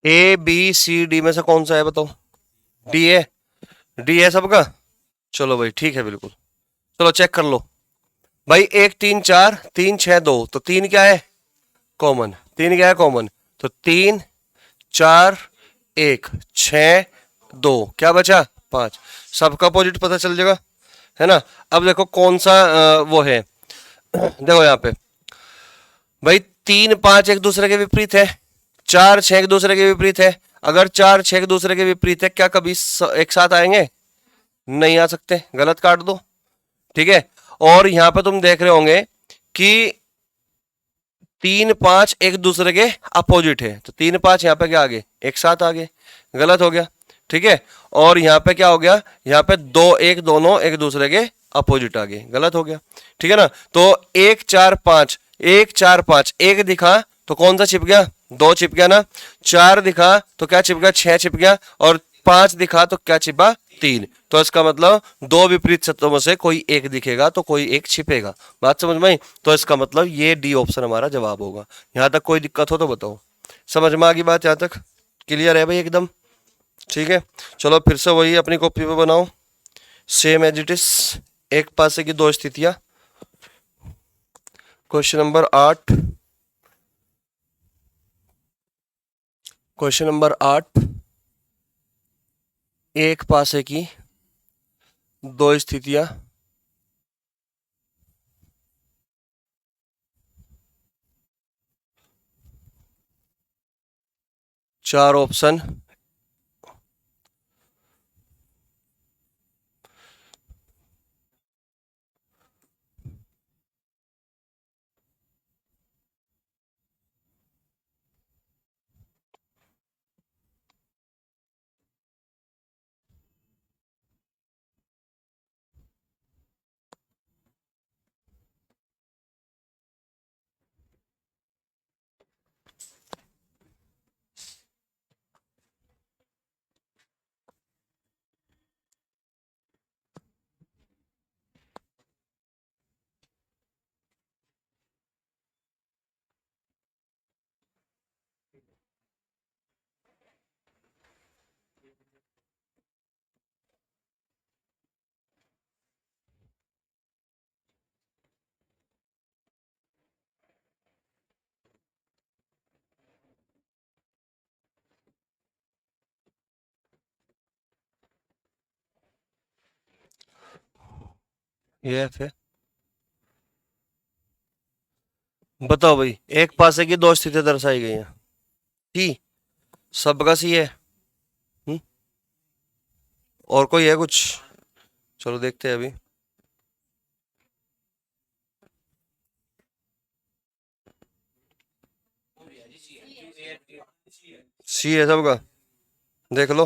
ए बी सी डी में से कौन सा है बताओ? डी है। डी है सबका। चलो भाई ठीक है बिल्कुल। चलो चेक कर लो भाई। एक, तीन, चार, तीन, छह, दो, तो तीन क्या है? कॉमन। तीन क्या है? कॉमन। तो तीन, चार, एक, छ, दो, क्या बचा? पांच। सबका अपोजिट पता चल जाएगा, है ना। अब देखो कौन सा वो है। देखो यहाँ पे भाई, तीन, पांच एक दूसरे के विपरीत है, चार, छह एक दूसरे के विपरीत है। अगर चार, छह एक दूसरे के विपरीत है, क्या कभी एक साथ आएंगे? नहीं आ सकते, गलत काट दो। ठीक है। और यहां पे तुम देख रहे होंगे कि तीन, पांच एक दूसरे के अपोजिट है, तो तीन, पांच यहां पे क्या आ गए? एक साथ आ गए, गलत हो गया। ठीक है। और यहां पे क्या हो गया? यहां पे दो, एक दोनों एक दूसरे के अपोजिट आ गए, गलत हो गया। ठीक है ना। तो एक, चार, पांच, एक, चार, पांच, एक दिखा तो कौन सा छिप गया? दो छिप गया ना। चार दिखा तो क्या छिप गया? छह छिप गया। और पांच दिखा तो क्या छिपा? तीन। तो इसका मतलब दो विपरीत सत्यों में से कोई एक दिखेगा तो कोई एक छिपेगा। बात समझ में आई? तो इसका मतलब ये डी ऑप्शन हमारा जवाब होगा। यहां तक कोई दिक्कत हो तो बताओ। समझ में आ गई बात? यहां तक क्लियर है भाई एकदम? ठीक है। चलो फिर से वही अपनी कॉपी पे बनाओ, सेम एज इट इज। एक पासे की दो स्थितियां। Question number 8। Question number 8। एक पासे की दो स्थितियां, चार ऑप्शन, ये है। बताओ भाई, एक पासे की दो स्थितियां दर्शाई गई हैं, ठीक। सबका सी है। हम्म? और कोई है कुछ? चलो देखते हैं अभी। सी है सबका, देख लो।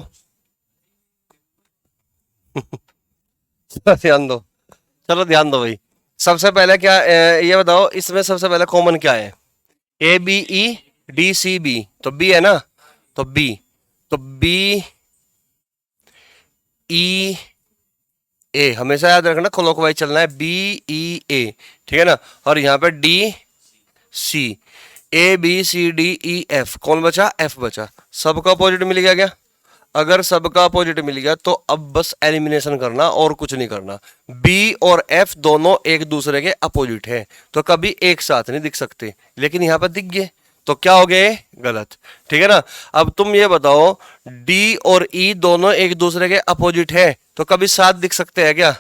ध्यान दो। चलो ध्यान दो भाई। सबसे पहले क्या ये बताओ, इसमें सबसे पहले कॉमन क्या है? A B E D C B, तो बी है ना। तो बी, तो बी ई ए, हमेशा याद रखना क्लॉकवाइज चलना है, बी ई ए, ठीक है ना। और यहाँ पे D C, A B C D E F, कौन बचा, एफ बचा। सबका अपोजिट मिल गया क्या? अगर सबका अपोजिट मिल गया तो अब बस एलिमिनेशन करना और कुछ नहीं करना। बी और एफ दोनों एक दूसरे के अपोजिट है तो कभी एक साथ नहीं दिख सकते, लेकिन यहां पर दिख गए तो क्या हो गए, गलत, ठीक है ना। अब तुम ये बताओ, डी और ई दोनों एक दूसरे के अपोजिट है तो कभी साथ दिख सकते हैं क्या?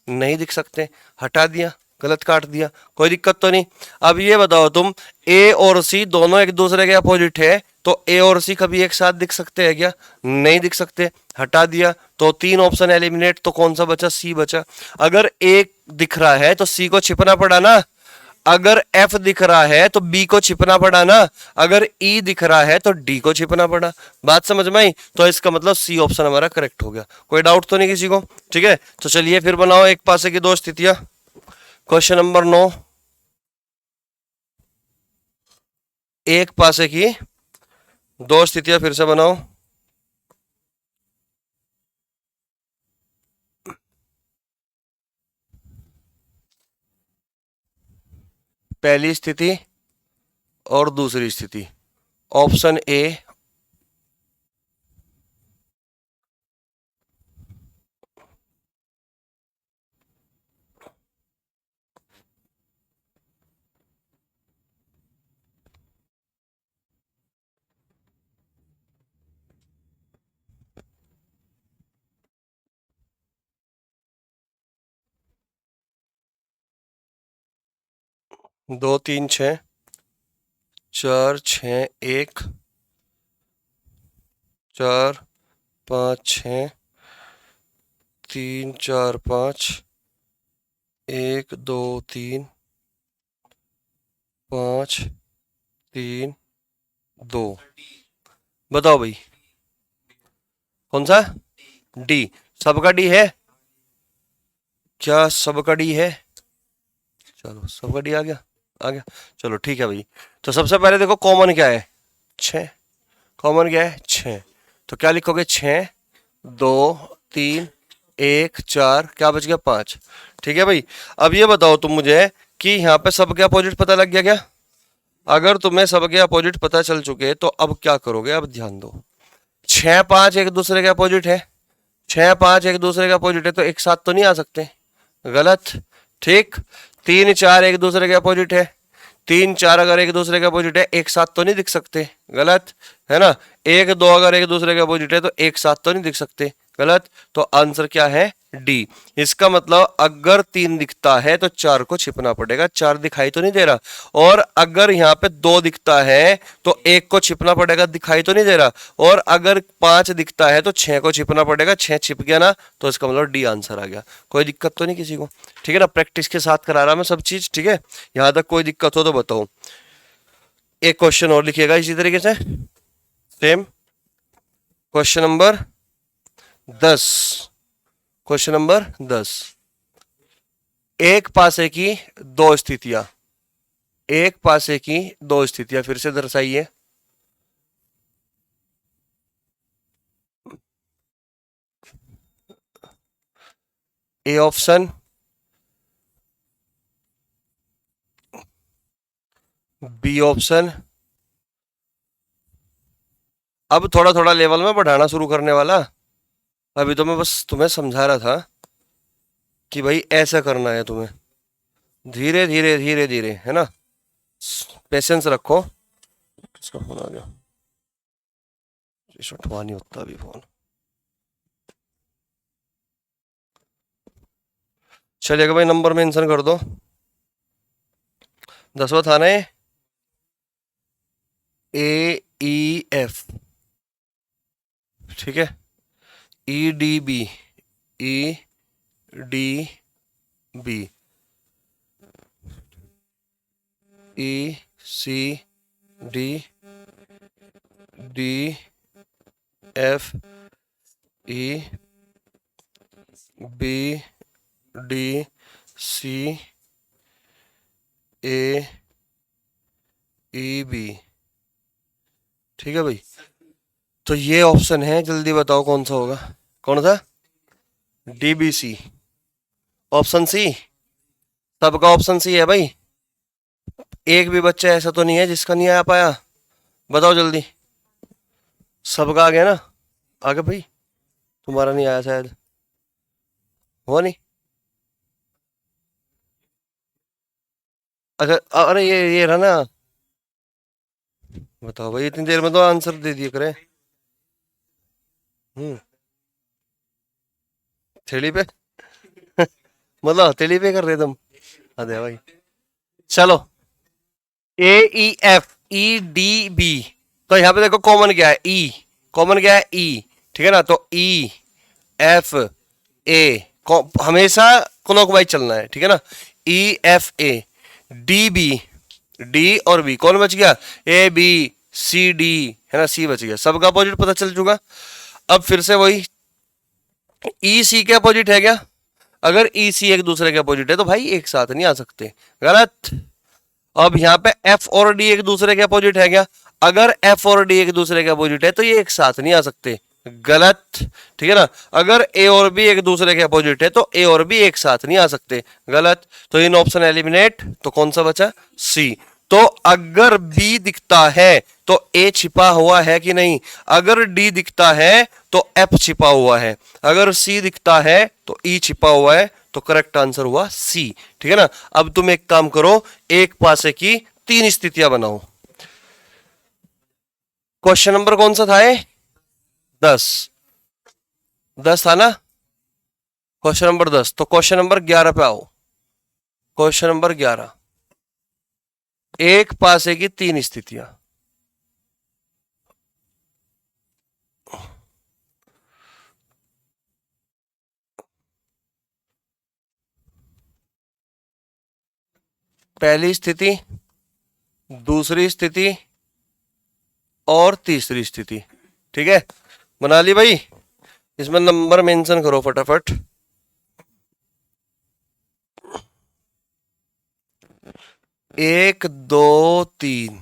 नहीं दिख सकते, हटा दिया, गलत काट दिया, कोई दिक्कत तो नहीं। अब ये बताओ तुम, ए और सी दोनों एक दूसरे के अपोजिट है तो ए और सी कभी एक साथ दिख सकते हैं क्या? नहीं दिख सकते, हटा दिया, तो तीन ऑप्शन एलिमिनेट, तो कौन सा बचा, सी बचा। अगर ए दिख रहा है तो सी को छिपना पड़ा ना, अगर एफ दिख रहा है तो बी को छिपना पड़ा ना, अगर ई दिख रहा है तो डी को छिपना पड़ा। बात समझ में आई? तो इसका मतलब सी ऑप्शन हमारा करेक्ट हो गया। कोई डाउट तो नहीं किसी को? ठीक है, तो चलिए फिर बनाओ एक पासे की दो स्थितियां। क्वेश्चन नंबर 9, एक पासे की दो स्थितियां फिर से बनाओ। पहली स्थिति और दूसरी स्थिति, ऑप्शन ए, दो तीन छः, चार छः एक, चार पाँच छः, तीन चार पाँच, एक दो तीन, पाँच तीन दो। बताओ भाई कौन सा, डी। सबका डी है क्या? सबका डी है, चलो सबका डी आ गया, आ गया, चलो ठीक है भाई। तो सबसे पहले देखो कॉमन क्या है, छः, कॉमन क्या है, छः। तो क्या लिखोगे, छः, दो, तीन, एक, चार, क्या बच गया, पाँच। ठीक है भाई। अब ये बताओ तुम मुझे कि यहाँ पे सबके अपोजिट पता लग गया क्या? अगर तुम्हें सबके अपोजिट पता चल चुके तो अब क्या करोगे, अब ध्यान दो। छः पाँच एक दूसरे के अपोजिट है, छः पाँच एक दूसरे के अपोजिट है तो एक साथ तो नहीं आ सकते, गलत, ठीक। तीन चार एक दूसरे के अपोजिट है, तीन चार अगर एक दूसरे के अपोजिट है एक साथ तो नहीं दिख सकते, गलत है ना। एक दो अगर एक दूसरे के अपोजिट है तो एक साथ तो नहीं दिख सकते, गलत। तो आंसर क्या है, डी। इसका मतलब अगर तीन दिखता है तो चार को छिपना पड़ेगा, चार दिखाई तो नहीं दे रहा। और अगर यहाँ पे दो दिखता है तो एक को छिपना पड़ेगा, दिखाई तो नहीं दे रहा। और अगर पांच दिखता है तो छह को छिपना पड़ेगा, छह छिप गया ना, तो इसका मतलब डी आंसर आ गया। कोई दिक्कत तो नहीं किसी को? ठीक है ना, प्रैक्टिस के साथ करा रहा मैं सब चीज, ठीक है। यहां तक कोई दिक्कत हो तो बताओ। एक क्वेश्चन और लिखिएगा इसी तरीके से, same question number 10। Question number 10, एक पासे की दो स्थितियां, एक पासे की दो स्थितियां फिर से दर्शाइए। A option, B option. अब थोड़ा थोड़ा लेवल में बढ़ाना शुरू करने वाला। अभी तो मैं बस तुम्हें समझा रहा था कि भाई ऐसा करना है तुम्हें, धीरे धीरे धीरे धीरे, है ना, पेशेंस रखो। किसका फोन आ गया, उठवा नहीं होता अभी फोन। चलिएगा भाई, नंबर मेंशन कर दो। 10वां था ना, ए ई एफ, ठीक है, E D B, E D B, E C D, D F, E B, D C, A E B, ठीक है भाई। तो ये ऑप्शन है, जल्दी बताओ कौन सा होगा, कौन सा, डीबीसी, ऑप्शन सी, सबका ऑप्शन सी है भाई। एक भी बच्चा ऐसा तो नहीं है जिसका नहीं आ पाया, बताओ जल्दी। सबका आ गया ना? आ गया भाई, तुम्हारा नहीं आया शायद, हुआ नहीं। अच्छा अरे ये रहा ना। बताओ भाई, इतनी देर में तो आंसर दे दिए करे। हम्म। थैली पे मतलब हथेली पे कर रहे तुम? अरे भाई, चलो। A E F E D B, तो यहाँ पे देखो कॉमन क्या है, ई। कॉमन क्या है, ई। ठीक है ना, तो ई एफ ए हमेशा क्लॉकवाइज चलना है, ठीक है ना। E F A, D B, D और बी कौन बच गया, ए बी सी डी, है ना, सी बच गया। सबका अपोजिट पता चल चुका। अब फिर से वही, ई सी के अपोजिट है क्या? अगर ई सी एक दूसरे के अपोजिट है तो भाई एक साथ नहीं आ सकते, गलत। अब यहाँ पे एफ और डी एक दूसरे के अपोजिट है क्या? अगर एफ और डी एक दूसरे के अपोजिट है तो ये एक साथ नहीं आ सकते, गलत। ठीक है ना। अगर ए और बी एक दूसरे के अपोजिट है तो ए और बी एक साथ नहीं आ सकते, गलत। तो इन ऑप्शन एलिमिनेट, तो कौन सा बचा, सी। तो अगर बी दिखता है तो ए छिपा हुआ है कि नहीं, अगर डी दिखता है तो एफ छिपा हुआ है, अगर सी दिखता है तो ई छिपा हुआ है, तो करेक्ट आंसर हुआ सी। ठीक है ना। अब तुम एक काम करो, एक पासे की तीन स्थितियां बनाओ। क्वेश्चन नंबर कौन सा था ये, 10, 10 था ना क्वेश्चन नंबर 10। तो क्वेश्चन नंबर 11 पे आओ। क्वेश्चन नंबर 11, एक पासे की तीन स्थितियां। पहली स्थिति, दूसरी स्थिति और तीसरी स्थिति। ठीक है, बना ली भाई? इसमें नंबर मेंशन करो फटाफट। एक दो तीन,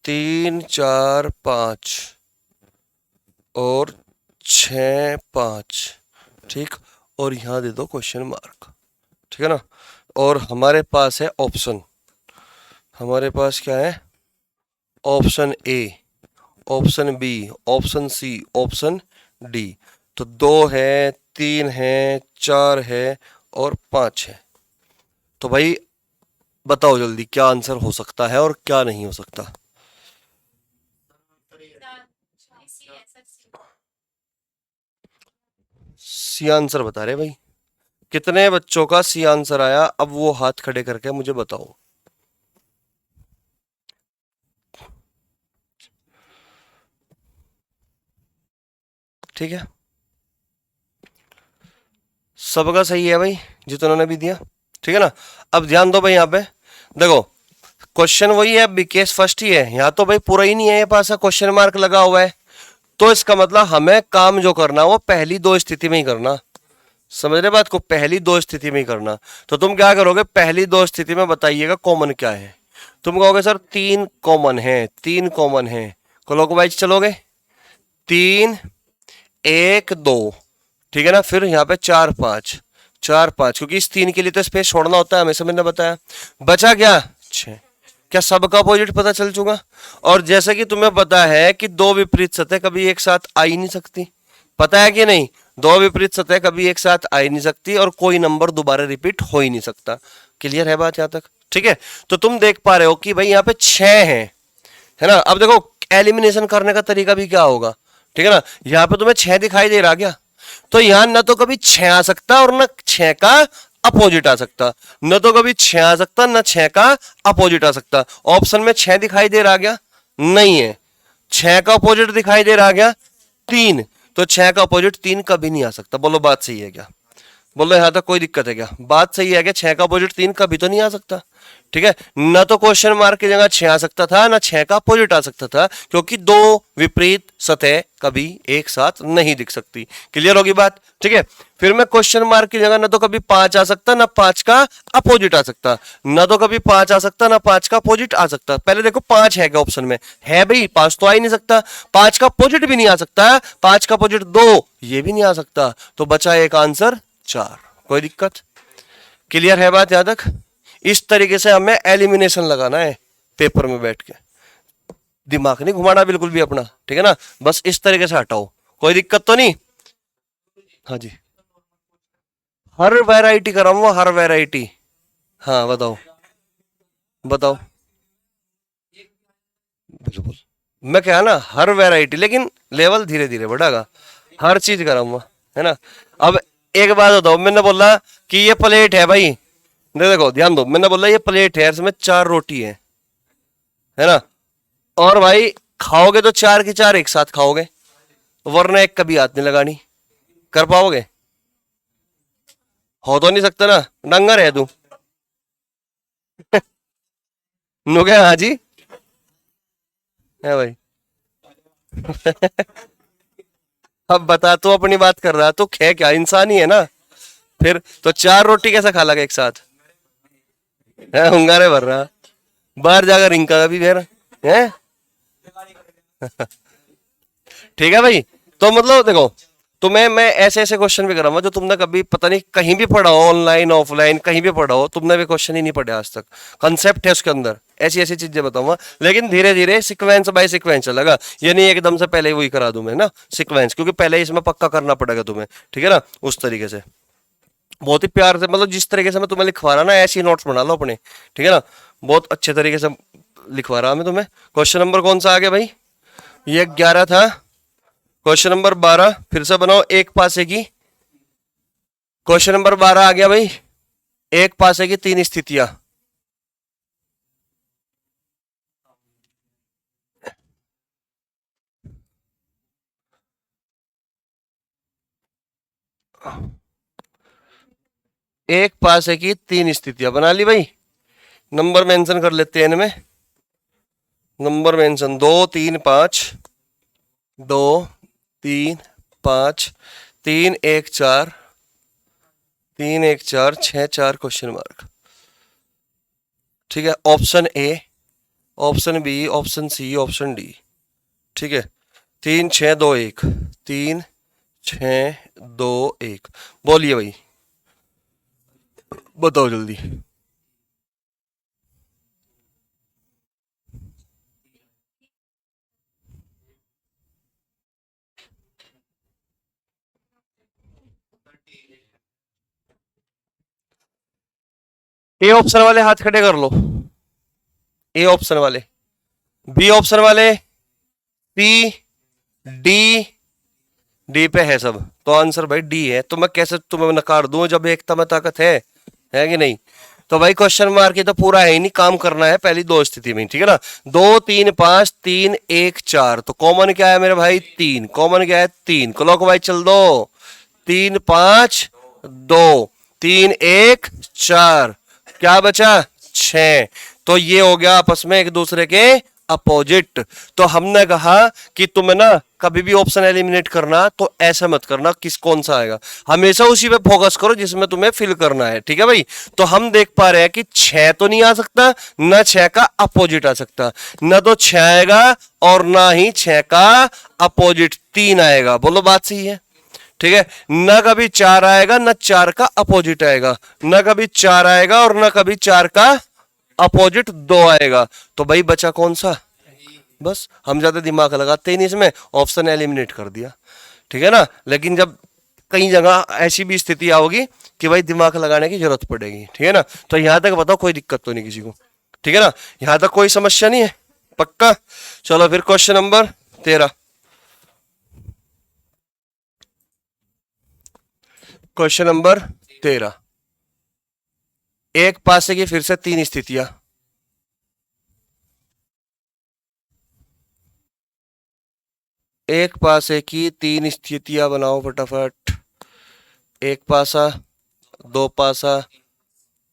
तीन चार पांच और 6 5। ठीक, और यहां दे दो क्वेश्चन मार्क। ठीक है ना। और हमारे पास है ऑप्शन, हमारे पास क्या है, option A, option B, option C, option D. तो 2 है, 3 है, 4 है और 5 है। तो भाई बताओ जल्दी, क्या आंसर हो सकता है और क्या नहीं हो सकता। सी आंसर बता रहे भाई। कितने बच्चों का सी आंसर आया, अब वो हाथ खड़े करके मुझे बताओ। ठीक है, सबका सही है भाई जितना ने भी दिया। ठीक है ना। अब ध्यान दो भाई, यहां पे देखो, क्वेश्चन वही है, बीकेएस फर्स्ट ही है यहाँ तो भाई, पूरा ही नहीं है ये पास, क्वेश्चन मार्क लगा हुआ है। तो इसका मतलब हमें काम जो करना वो पहली दो स्थिति में ही करना, समझ रहे बात को, पहली दो स्थिति में ही करना। तो तुम क्या करोगे, पहली दो स्थिति में बताइएगा कॉमन क्या है। तुम कहोगे सर 3 कॉमन है, 3 कॉमन है, क्लॉकवाइज चलोगे, 3 1 2। ठीक है ना। फिर यहाँ पे 4 5, 4 5, क्योंकि इस 3 के लिए तो स्पेस छोड़ना होता है हमेशा, मैंने बताया। बचा क्या, 6। क्या सबका अपोजिट पता चल चुका? और जैसे कि तुम्हें पता है कि दो विपरीत सतह कभी एक साथ आ ही नहीं सकती, पता है कि नहीं, दो विपरीत सतह कभी एक साथ आ ही नहीं सकती और कोई नंबर दोबारा रिपीट हो ही नहीं सकता। क्लियर है बात यहां तक? ठीक है। तो तुम देख पा रहे हो कि भाई यहाँ पे 6 है ना। अब देखो एलिमिनेशन करने का तरीका भी क्या होगा, ठीक है ना। यहाँ पे तुम्हें 6 दिखाई दे रहा क्या, तो यहां ना तो कभी 6 आ सकता और ना 6 का अपोजिट आ सकता, न तो कभी 6 आ सकता ना 6 का अपोजिट आ सकता। ऑप्शन में 6 दिखाई दे रहा क्या, नहीं है। 6 का अपोजिट दिखाई दे रहा क्या, 3। तो 6 का अपोजिट 3 कभी नहीं आ सकता। बोलो बात सही है क्या, बोलो यहां तक कोई दिक्कत है क्या? बात सही है कि 6 का अपोजिट 3 कभी तो नहीं आ सकता। ठीक है, न तो क्वेश्चन मार्क की जगह 6 आ सकता था, ना 6 का अपोजिट आ सकता था, क्योंकि दो विपरीत सतह कभी एक साथ नहीं दिख सकती। क्लियर होगी बात? ठीक है। फिर मैं क्वेश्चन मार्क की जगह न तो कभी 5 आ सकता, ना 5 का अपोजिट आ सकता, न तो कभी 5 आ सकता ना 5 का अपोजिट आ सकता। पहले देखो 5 है क्या ऑप्शन में, है भाई, 5 तो आ ही नहीं सकता, 5 का अपोजिट भी नहीं आ सकता, 5 का अपोजिट 2 ये भी नहीं आ सकता, तो बचा एक आंसर 4। कोई दिक्कत? क्लियर है बात यहां तक? इस तरीके से हमें एलिमिनेशन लगाना है पेपर में बैठ के, दिमाग नहीं घुमाना बिल्कुल भी अपना, ठीक है ना? बस इस तरीके से हटाओ, कोई दिक्कत तो नहीं? हाँ जी, हर वैरायटी कराऊंगा, हर वैरायटी। हाँ बताओ, बताओ। बिल्कुल, मैं क्या ना, हर वैरायटी, लेकिन लेवल धीरे धीरे बढ़ागा, हर चीज कराऊंगा, है ना? अब एक बात बताओ, मैंने बोला कि ये प्लेट है भाई, देखो ध्यान दो, मैंने बोला ये प्लेट है, इसमें 4 रोटी है ना? और भाई खाओगे तो 4 की 4 एक साथ खाओगे, वरना एक कभी हाथ नहीं लगानी, कर पाओगे? हो तो नहीं सकता ना, डंगर है तू। नो क्या, हाँ जी, है भाई। अब बता, तू अपनी बात कर रहा, तू खे क्या, इंसान ही है ना? फिर तो 4 रोटी कैसे खा लगा एक साथ? है hunगारे भर रहा, बाहर जाकर रिंका भी फिर है। ठीक है भाई, तो मतलब देखो, तुम्हें मैं ऐसे ऐसे क्वेश्चन भी कराऊंगा जो तुमने कभी पता नहीं कहीं भी पढ़ा हो, ऑनलाइन ऑफलाइन कहीं भी पढ़ा हो, तुमने भी क्वेश्चन ही नहीं पढ़े आज तक, कंसेप्ट है उसके अंदर, ऐसी ऐसी चीजें बताऊंगा, लेकिन धीरे धीरे सिक्वेंस बाय सिक्वेंस चलेगा, ये नहीं एकदम से पहले वही करा दूं मैं ना सिक्वेंस, क्योंकि पहले इसमें पक्का करना पड़ेगा तुम्हें, ठीक है ना? उस तरीके से बहुत ही प्यार से, मतलब जिस तरीके से मैं तुम्हें लिखवा रहा ना, ऐसे ही नोट्स बना लो अपने, ठीक है ना? बहुत अच्छे तरीके से लिखवा रहा मैं तुम्हें। क्वेश्चन नंबर कौन सा आ गया भाई? ये 11 था। क्वेश्चन नंबर 12 फिर से बनाओ, एक पासे की। क्वेश्चन नंबर 12 आ गया भाई, एक पासे की 3 स्थितियां। एक पासे की 3 स्थितियां बना ली भाई, नंबर मेंशन कर लेते हैं इनमें, नंबर मेंशन 2 3 5, 2 3 5, 3 1 4, 3 1 4 6 4 क्वेश्चन मार्क, ठीक है? Option A, option B, option C, option D, ठीक है? 3 6 2 1, 3 6 2 1, बोलिए भाई, बताओ जल्दी। ए ऑप्शन वाले हाथ खड़े कर लो, ए ऑप्शन वाले, बी ऑप्शन वाले, सी, डी, डी पे है सब, तो आंसर भाई डी है। तो मैं कैसे तुम्हें नकार दूं जब एकता में ताकत है कि नहीं? तो भाई क्वेश्चन मार्क की तो पूरा है ही नहीं, काम करना है पहली 2 स्थिति में, ठीक है ना? 2 3 5, 3 1 4, तो कॉमन क्या है मेरे भाई? 3, कॉमन क्या है? 3, क्लॉक वाइज चल दो, 3 5 2, 3 1 4, क्या बचा? 6। तो ये हो गया आपस में एक दूसरे के अपोजिट। तो हमने कहा कि तुम्हें ना कभी भी ऑप्शन एलिमिनेट करना तो ऐसा मत करना किस कौन सा आएगा, हमेशा उसी पे फोकस करो जिसमें तुम्हें फिल करना है, ठीक है भाई? तो हम देख पा रहे हैं कि 6 तो नहीं आ सकता, ना 6 का अपोजिट आ सकता, ना तो 6 आएगा और ना ही 6 का अपोजिट 3 आएगा। बोलो बात सही है? ठीक है, ना कभी 4 आएगा ना 4 का अपोजिट आएगा, ना कभी 4 आएगा और ना कभी 4 का अपोजिट 2 आएगा। तो भाई बचा कौन सा? बस हम ज्यादा दिमाग लगाते ही नहीं इसमें, ऑप्शन एलिमिनेट कर दिया, ठीक है ना? लेकिन जब कई जगह ऐसी भी स्थिति आओगी कि भाई दिमाग लगाने की जरूरत पड़ेगी, ठीक है ना? तो यहां तक बताओ कोई दिक्कत तो नहीं किसी को, ठीक है ना? यहां तक कोई समस्या नहीं है, पक्का? चलो फिर क्वेश्चन नंबर 13, क्वेश्चन नंबर 13, एक पासे की फिर से 3 स्थितियां। एक पासे की 3 स्थितियां बनाओ फटाफट। एक पासा, 2 पासा,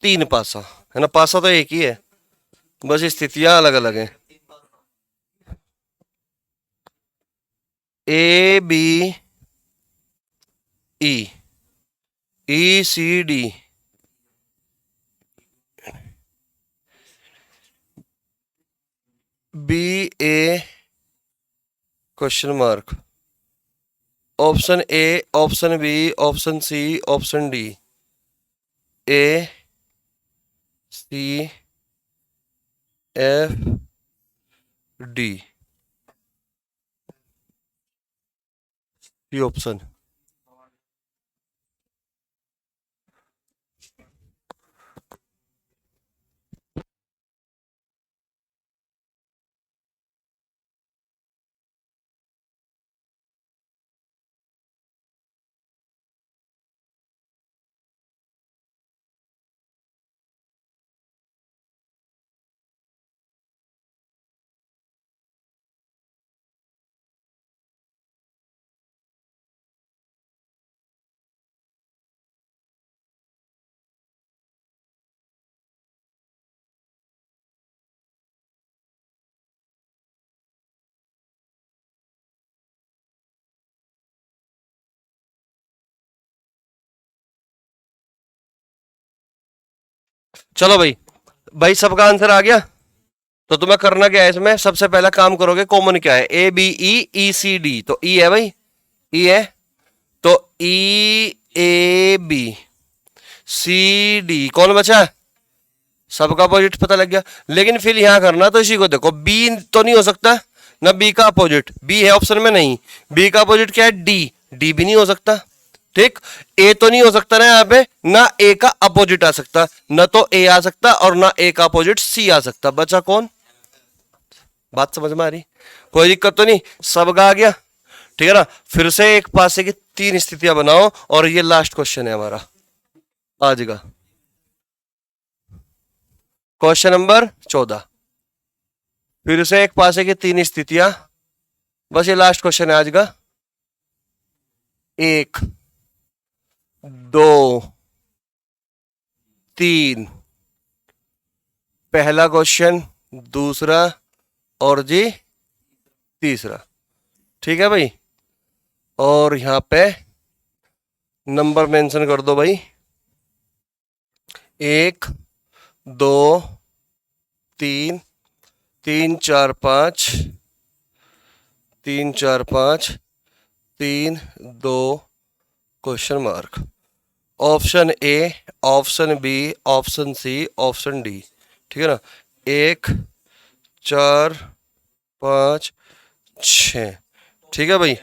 3 पासा, है ना? पासा तो एक ही है, बस स्थितियां अलग अलग हैं। A B E, E C D, B A question mark, option A, option B, option C, option D, A C F D, ये ऑप्शन। चलो भाई, भाई सबका आंसर आ गया। तो तुम्हें करना क्या है इसमें, सबसे पहला काम करोगे, कॉमन क्या है, A B E C D, तो ई है भाई, ई है, तो ई ए बी सी डी कौन बचा, सबका अपोजिट पता लग गया। लेकिन फिर यहां करना तो इसी को देखो, बी तो नहीं हो सकता ना, बी का अपोजिट, बी है ऑप्शन में नहीं, बी का अपोजिट क्या है, डी, डी भी नहीं हो सकता, ठीक। ए तो नहीं हो सकता ना यहाँ पे, ना ए का अपोजिट आ सकता, ना तो ए आ सकता और ना ए का अपोजिट सी आ सकता, बचा कौन, बात समझ में आ रही, कोई दिक्कत तो नहीं, सबका आ गया, ठीक है ना। फिर से एक पासे की तीन स्थितियां बनाओ, और ये लास्ट क्वेश्चन है हमारा आज का, क्वेश्चन नंबर 14। फिर से एक पासे की तीन स्थितियां, बस ये लास्ट क्वेश्चन है आज का, 1 2 3, पहला क्वेश्चन, दूसरा और जी तीसरा, ठीक है भाई। और यहां पे नंबर मेंशन कर दो भाई, 1 2 3 3 4 5 3 4 5 3 2 question mark, option A, option B, option C, option D, ठीक है ना। 1 4 5 6, ठीक है भाई।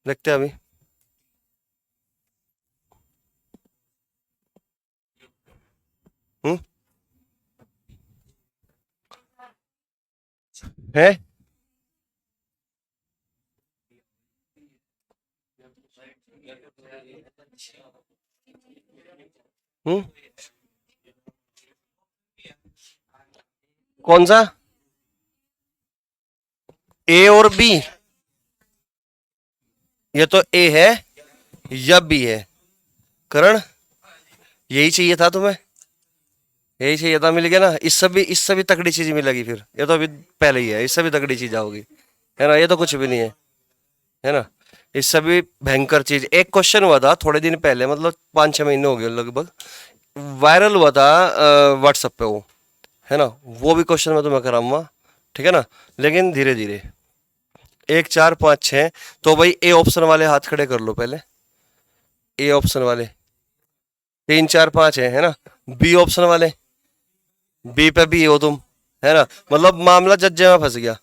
देखते हैं अभी, है कौन सा, ए और बी, ये तो ए है या बी है, करण यही चाहिए था तुम्हें, यही चाहिए था, मिल गया ना। इससे भी तगड़ी चीज मिलेगी फिर, ये तो अभी पहले ही है, इससे भी तगड़ी चीज आओगी, है ना, ये तो कुछ भी नहीं है ना। इससे भी भयंकर चीज, एक क्वेश्चन हुआ था थोड़े दिन पहले, मतलब 5-6 महीने हो गए लगभग, वायरल हुआ था व्हाट्सएप पे वो, है ना, वो भी क्वेश्चन मैं तुम्हें कराऊंगा, ठीक है ना। लेकिन धीरे धीरे, 1 4 5 6, तो भाई ए ऑप्शन वाले हाथ खड़े कर लो पहले, ए ऑप्शन वाले 3 4 5 है ना। बी ऑप्शन वाले, बी पे भी हो तुम, है ना, मतलब मामला जज्जे में फंस गया,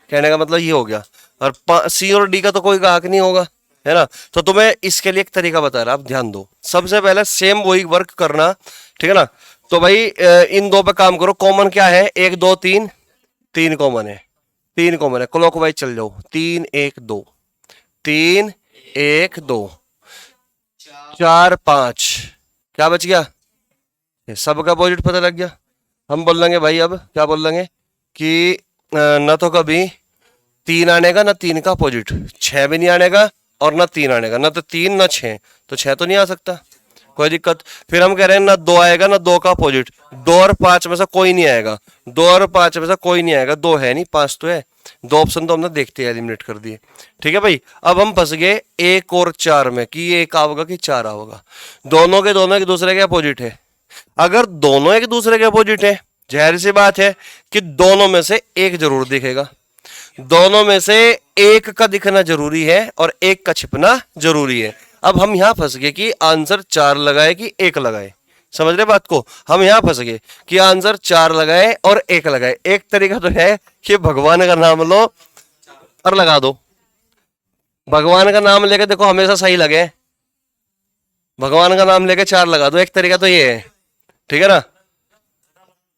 कहने का मतलब ये हो गया। और सी और डी का तो कोई ग्राहक नहीं होगा, है ना। तो तुम्हें इसके लिए एक तरीका बता रहा, आप ध्यान दो, सबसे पहले सेम वही वर्क करना, ठीक है ना। तो भाई इन दो पे काम करो, कॉमन क्या है, 1 2 3, 3 कॉमन है, 3 कॉमन है, क्लॉकवाइज चल जाओ, 3 1 2, 3 1 2 4 5, क्या बच गया, सबका अपोजिट पता लग गया। हम बोल लेंगे भाई, अब क्या बोल लेंगे कि न तो कभी 3 आने का, ना 3 का अपोजिट, 6 भी नहीं आने का, और ना 3 आने का, ना तो 3 ना 6, तो 6 तो नहीं आ सकता, कोई दिक्कत। फिर हम कह रहे हैं ना 2 आएगा ना 2 का अपोजिट, 2 और 5 में से कोई नहीं आएगा, 2 और 5 में से कोई नहीं आएगा, 2 है नहीं 5 तो है, 2 ऑप्शन तो हमने देखते हैं एलिमिनेट कर दिए, ठीक है भाई। अब हम फंस गए 1 और 4 में, कि ये 1 आओगा कि 4 आओगा, दोनों के दोनों एक दूसरे के अपोजिट है। अगर दोनों एक दूसरे के अपोजिट है, जाहिर सी बात है कि दोनों में से एक जरूर दिखेगा, दोनों में से एक का दिखना जरूरी है और एक का छिपना जरूरी है। अब हम यहां फंस गए कि आंसर 4 लगाए कि 1 लगाए। समझ रहे बात को? हम यहां फंस गए कि आंसर 4 लगाए और 1 लगाए। एक तरीका तो है कि भगवान का नाम लो और लगा दो। भगवान का नाम लेके देखो हमेशा सही लगे, भगवान का नाम लेके 4 लगा दो। एक तरीका तो ये है, ठीक है ना?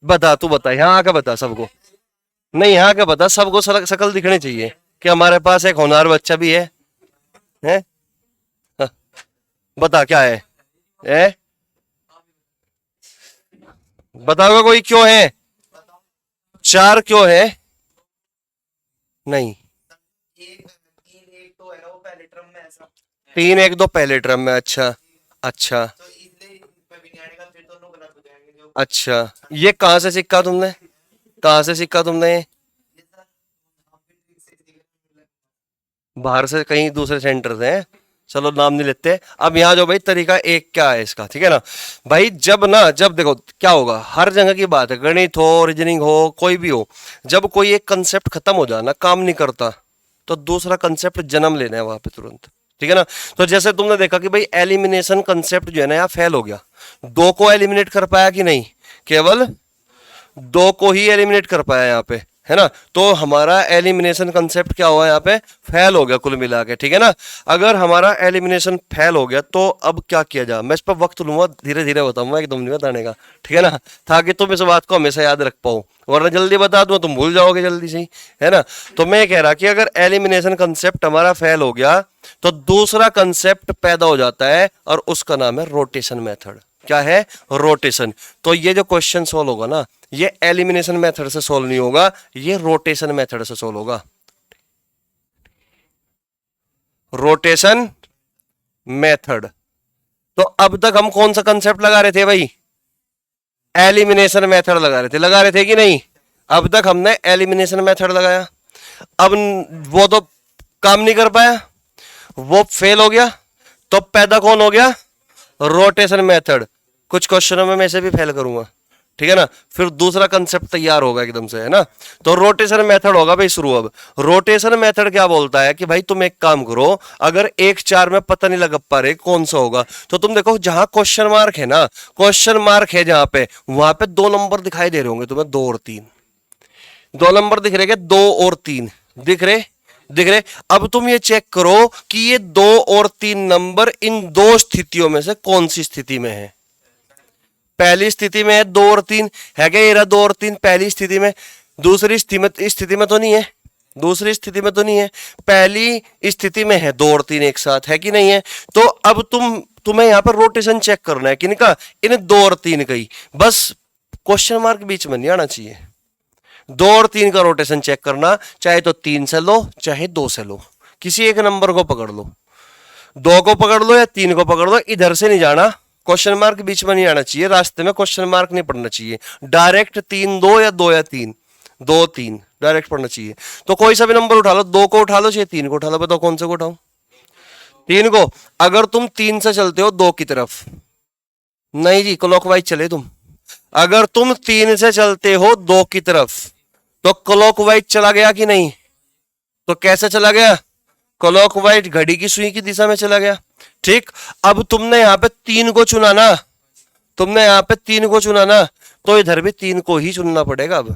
बता, तू बता, यहाँ आके बता सबको। नहीं, यहाँ आके बता, सबको शकल दिखनी चाहिए कि हमारे पास एक होनहार बच्चा भी है? हाँ, बता क्या है? बताओगे कोई क्यों है? 4 क्यों है? नहीं, 3 1 2 पहले ट्रम में। अच्छा, अच्छा, अच्छा। ये कहाँ से सीखा तुमने? कहाँ से सीखा तुमने? बाहर से कहीं दूसरे सेंटर से हैं? चलो नाम नहीं लेते। अब यहाँ जो भाई तरीका एक क्या है इसका, ठीक है ना भाई? जब देखो क्या होगा, हर जगह की बात है, गणित हो, रीजनिंग हो, कोई भी हो, जब कोई एक कंसेप्ट खत्म हो जाना, काम नहीं करता, तो दूसरा कंसेप्ट जन्म लेना है वहां पे तुरंत, ठीक है ना? तो जैसे तुमने देखा कि भाई एलिमिनेशन कंसेप्ट जो है ना यहाँ फेल हो गया। 2 को एलिमिनेट कर पाया कि नहीं? केवल 2 को ही एलिमिनेट कर पाया यहाँ पे, है ना? तो हमारा एलिमिनेशन कंसेप्ट क्या हुआ यहाँ पे? फेल हो गया कुल मिला के, ठीक है ना? अगर हमारा एलिमिनेशन फेल हो गया तो अब क्या किया जाए? मैं इस पर वक्त लूंगा, धीरे धीरे बताऊंगा, एकदम नहीं बताने का, ठीक है ना? ताकि तुम इस बात को हमेशा याद रख पाओ, वरना जल्दी बता दूं तुम भूल जाओगे जल्दी से ही, है ना? तो मैं कह रहा कि अगर एलिमिनेशन कंसेप्ट हमारा फेल हो गया तो दूसरा कंसेप्ट पैदा हो जाता है और उसका नाम है रोटेशन मेथड। क्या है? रोटेशन। तो ये जो क्वेश्चन सोल्व होगा ना, ये एलिमिनेशन मेथड से सोल्व नहीं होगा, ये रोटेशन मेथड से सोल्व होगा। Rotation method. तो अब तक हम कौन सा कंसेप्ट लगा रहे थे भाई? एलिमिनेशन मेथड लगा रहे थे कि नहीं? अब तक हमने एलिमिनेशन मेथड लगाया। अब वो तो काम नहीं कर पाया, वो फेल हो गया, तो पैदा कौन हो गया? Rotation method. कुछ क्वेश्चनों में मैं इसे भी फेल करूंगा, ठीक है ना? फिर दूसरा कंसेप्ट तैयार होगा एकदम से, है ना? तो रोटेशन मेथड होगा भाई शुरू। अब रोटेशन मेथड क्या बोलता है कि भाई तुम एक काम करो, अगर 1 4 में पता नहीं लग पा रहे कौन सा होगा, तो तुम देखो जहां क्वेश्चन मार्क है ना, क्वेश्चन मार्क है जहां पे, वहां पे 2 नंबर दिखाई दे रहे होंगे तुम्हें, 2 और 3। 2 नंबर दिख रहे, 2 और 3 दिख रहे। अब तुम ये चेक करो कि ये 2 और 3 नंबर इन 2 स्थितियों में से कौन सी स्थिति में है? पहली स्थिति में है 2 और 3, है क्या? ये रहा 2 और 3 पहली स्थिति में। दूसरी स्थिति में तो नहीं है, दूसरी स्थिति में तो नहीं है, पहली स्थिति में है 2 और 3 एक साथ, है कि नहीं है? तो अब तुम्हें यहां पर रोटेशन चेक करना है किनका? इन 2 और 3 का ही। बस क्वेश्चन मार्क बीच में नहीं आना चाहिए। 2 और 3 का रोटेशन चेक करना, चाहे तो 3 से लो चाहे 2 से लो, किसी एक नंबर को पकड़ लो, 2 को पकड़ लो या 3 को पकड़ लो, इधर से नहीं जाना, क्वेश्चन मार्क बीच में नहीं आना चाहिए, रास्ते में क्वेश्चन मार्क नहीं पड़ना चाहिए, डायरेक्ट 3 2 या 2 या 3 2 3 डायरेक्ट पढ़ना चाहिए। तो कोई सा भी नंबर उठा लो, 2 को उठा लो चाहे 3 को उठा लो, बताओ कौन से को उठाऊं? 3 को। अगर तुम 3 से चलते हो 2 की तरफ, नहीं जी क्लॉकवाइज चले तुम, अगर तुम 3 से चलते हो 2 की तरफ तो क्लॉकवाइज चला गया कि नहीं? तो कैसे चला गया? क्लॉकवाइज, घड़ी की सुई की दिशा में चला गया, ठीक। अब तुमने यहां पे 3 को चुना ना, तुमने यहां पे 3 को चुना ना, तो इधर भी 3 को ही चुनना पड़ेगा अब,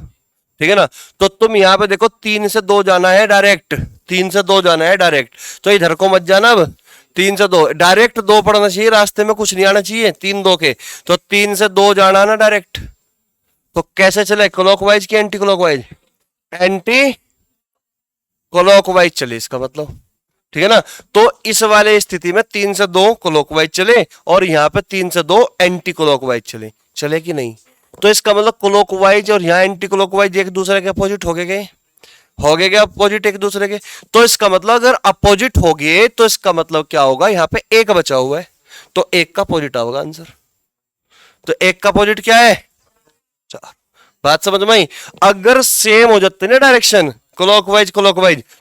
ठीक है ना? तो तुम यहां पे देखो 3 से 2 जाना है डायरेक्ट, 3 से 2 जाना है डायरेक्ट, तो इधर को मत जाना। अब 3 से 2 डायरेक्ट 2 पढ़ना चाहिए, रास्ते में कुछ नहीं आना चाहिए 3 2 के। तो 3 से 2 जाना ना डायरेक्ट, तो कैसे चले? क्लॉकवाइज की एंटी क्लॉकवाइज? एंटी क्लॉकवाइज चले इसका मतलब, ठीक है ना? तो इस वाले स्थिति में 3 से 2 क्लॉकवाइज चले और यहां पे 3 से 2 एंटी क्लॉकवाइज चले कि नहीं? तो इसका मतलब क्लॉकवाइज और यहां एंटी क्लॉकवाइज एक दूसरे के अपोजिट हो गए क्या? अपोजिट एक दूसरे के। तो इसका मतलब अगर अपोजिट हो गए तो इसका मतलब क्या होगा? यहां पे एक बचा हुआ है, तो एक का अपोजिट होगा आंसर। तो एक का अपोजिट क्या है? 4। बात समझ में आई? अगर सेम हो जाते ना डायरेक्शन, क्लॉकवाइज,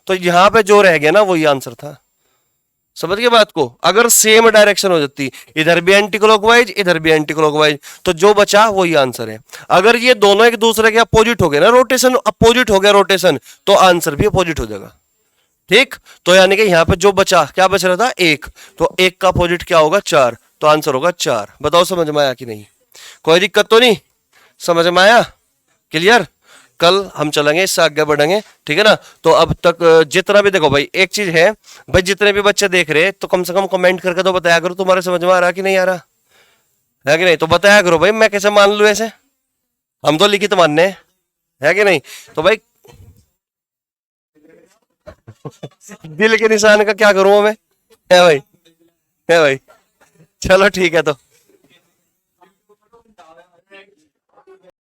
तो यहां पे जो रह गया ना वही आंसर था। समझ गए बात को? अगर सेम डायरेक्शन हो जाती, इधर भी एंटी क्लॉकवाइज इधर भी एंटी क्लॉकवाइज, तो जो बचा वही आंसर है। अगर ये दोनों एक दूसरे के अपोजिट हो गए ना, रोटेशन अपोजिट हो गया रोटेशन, तो आंसर भी अपोजिट हो जाएगा। ठीक, तो यानी कि यहां पे जो बचा, क्या बच रहा था? एक, तो एक का अपोजिट क्या होगा? 4, तो आंसर होगा 4। बताओ समझ में आया कि नहीं? कोई दिक्कत तो नहीं? समझ में आया? क्लियर? कल हम चलेंगे, इससे आगे बढ़ेंगे, ठीक है ना? तो अब तक जितना भी, देखो भाई एक चीज है भाई, जितने भी बच्चे देख रहे हैं तो कम से कम कमेंट करके तो बताया करो तुम्हारे समझ में आ रहा कि नहीं आ रहा है कि नहीं, तो बताया करो भाई, मैं कैसे मान लूं ऐसे? हम तो लिखित मानने हैं, है कि नहीं? तो भाई दिल के निशान का क्या करूं मैं? है भाई, है भाई। चलो ठीक है, तो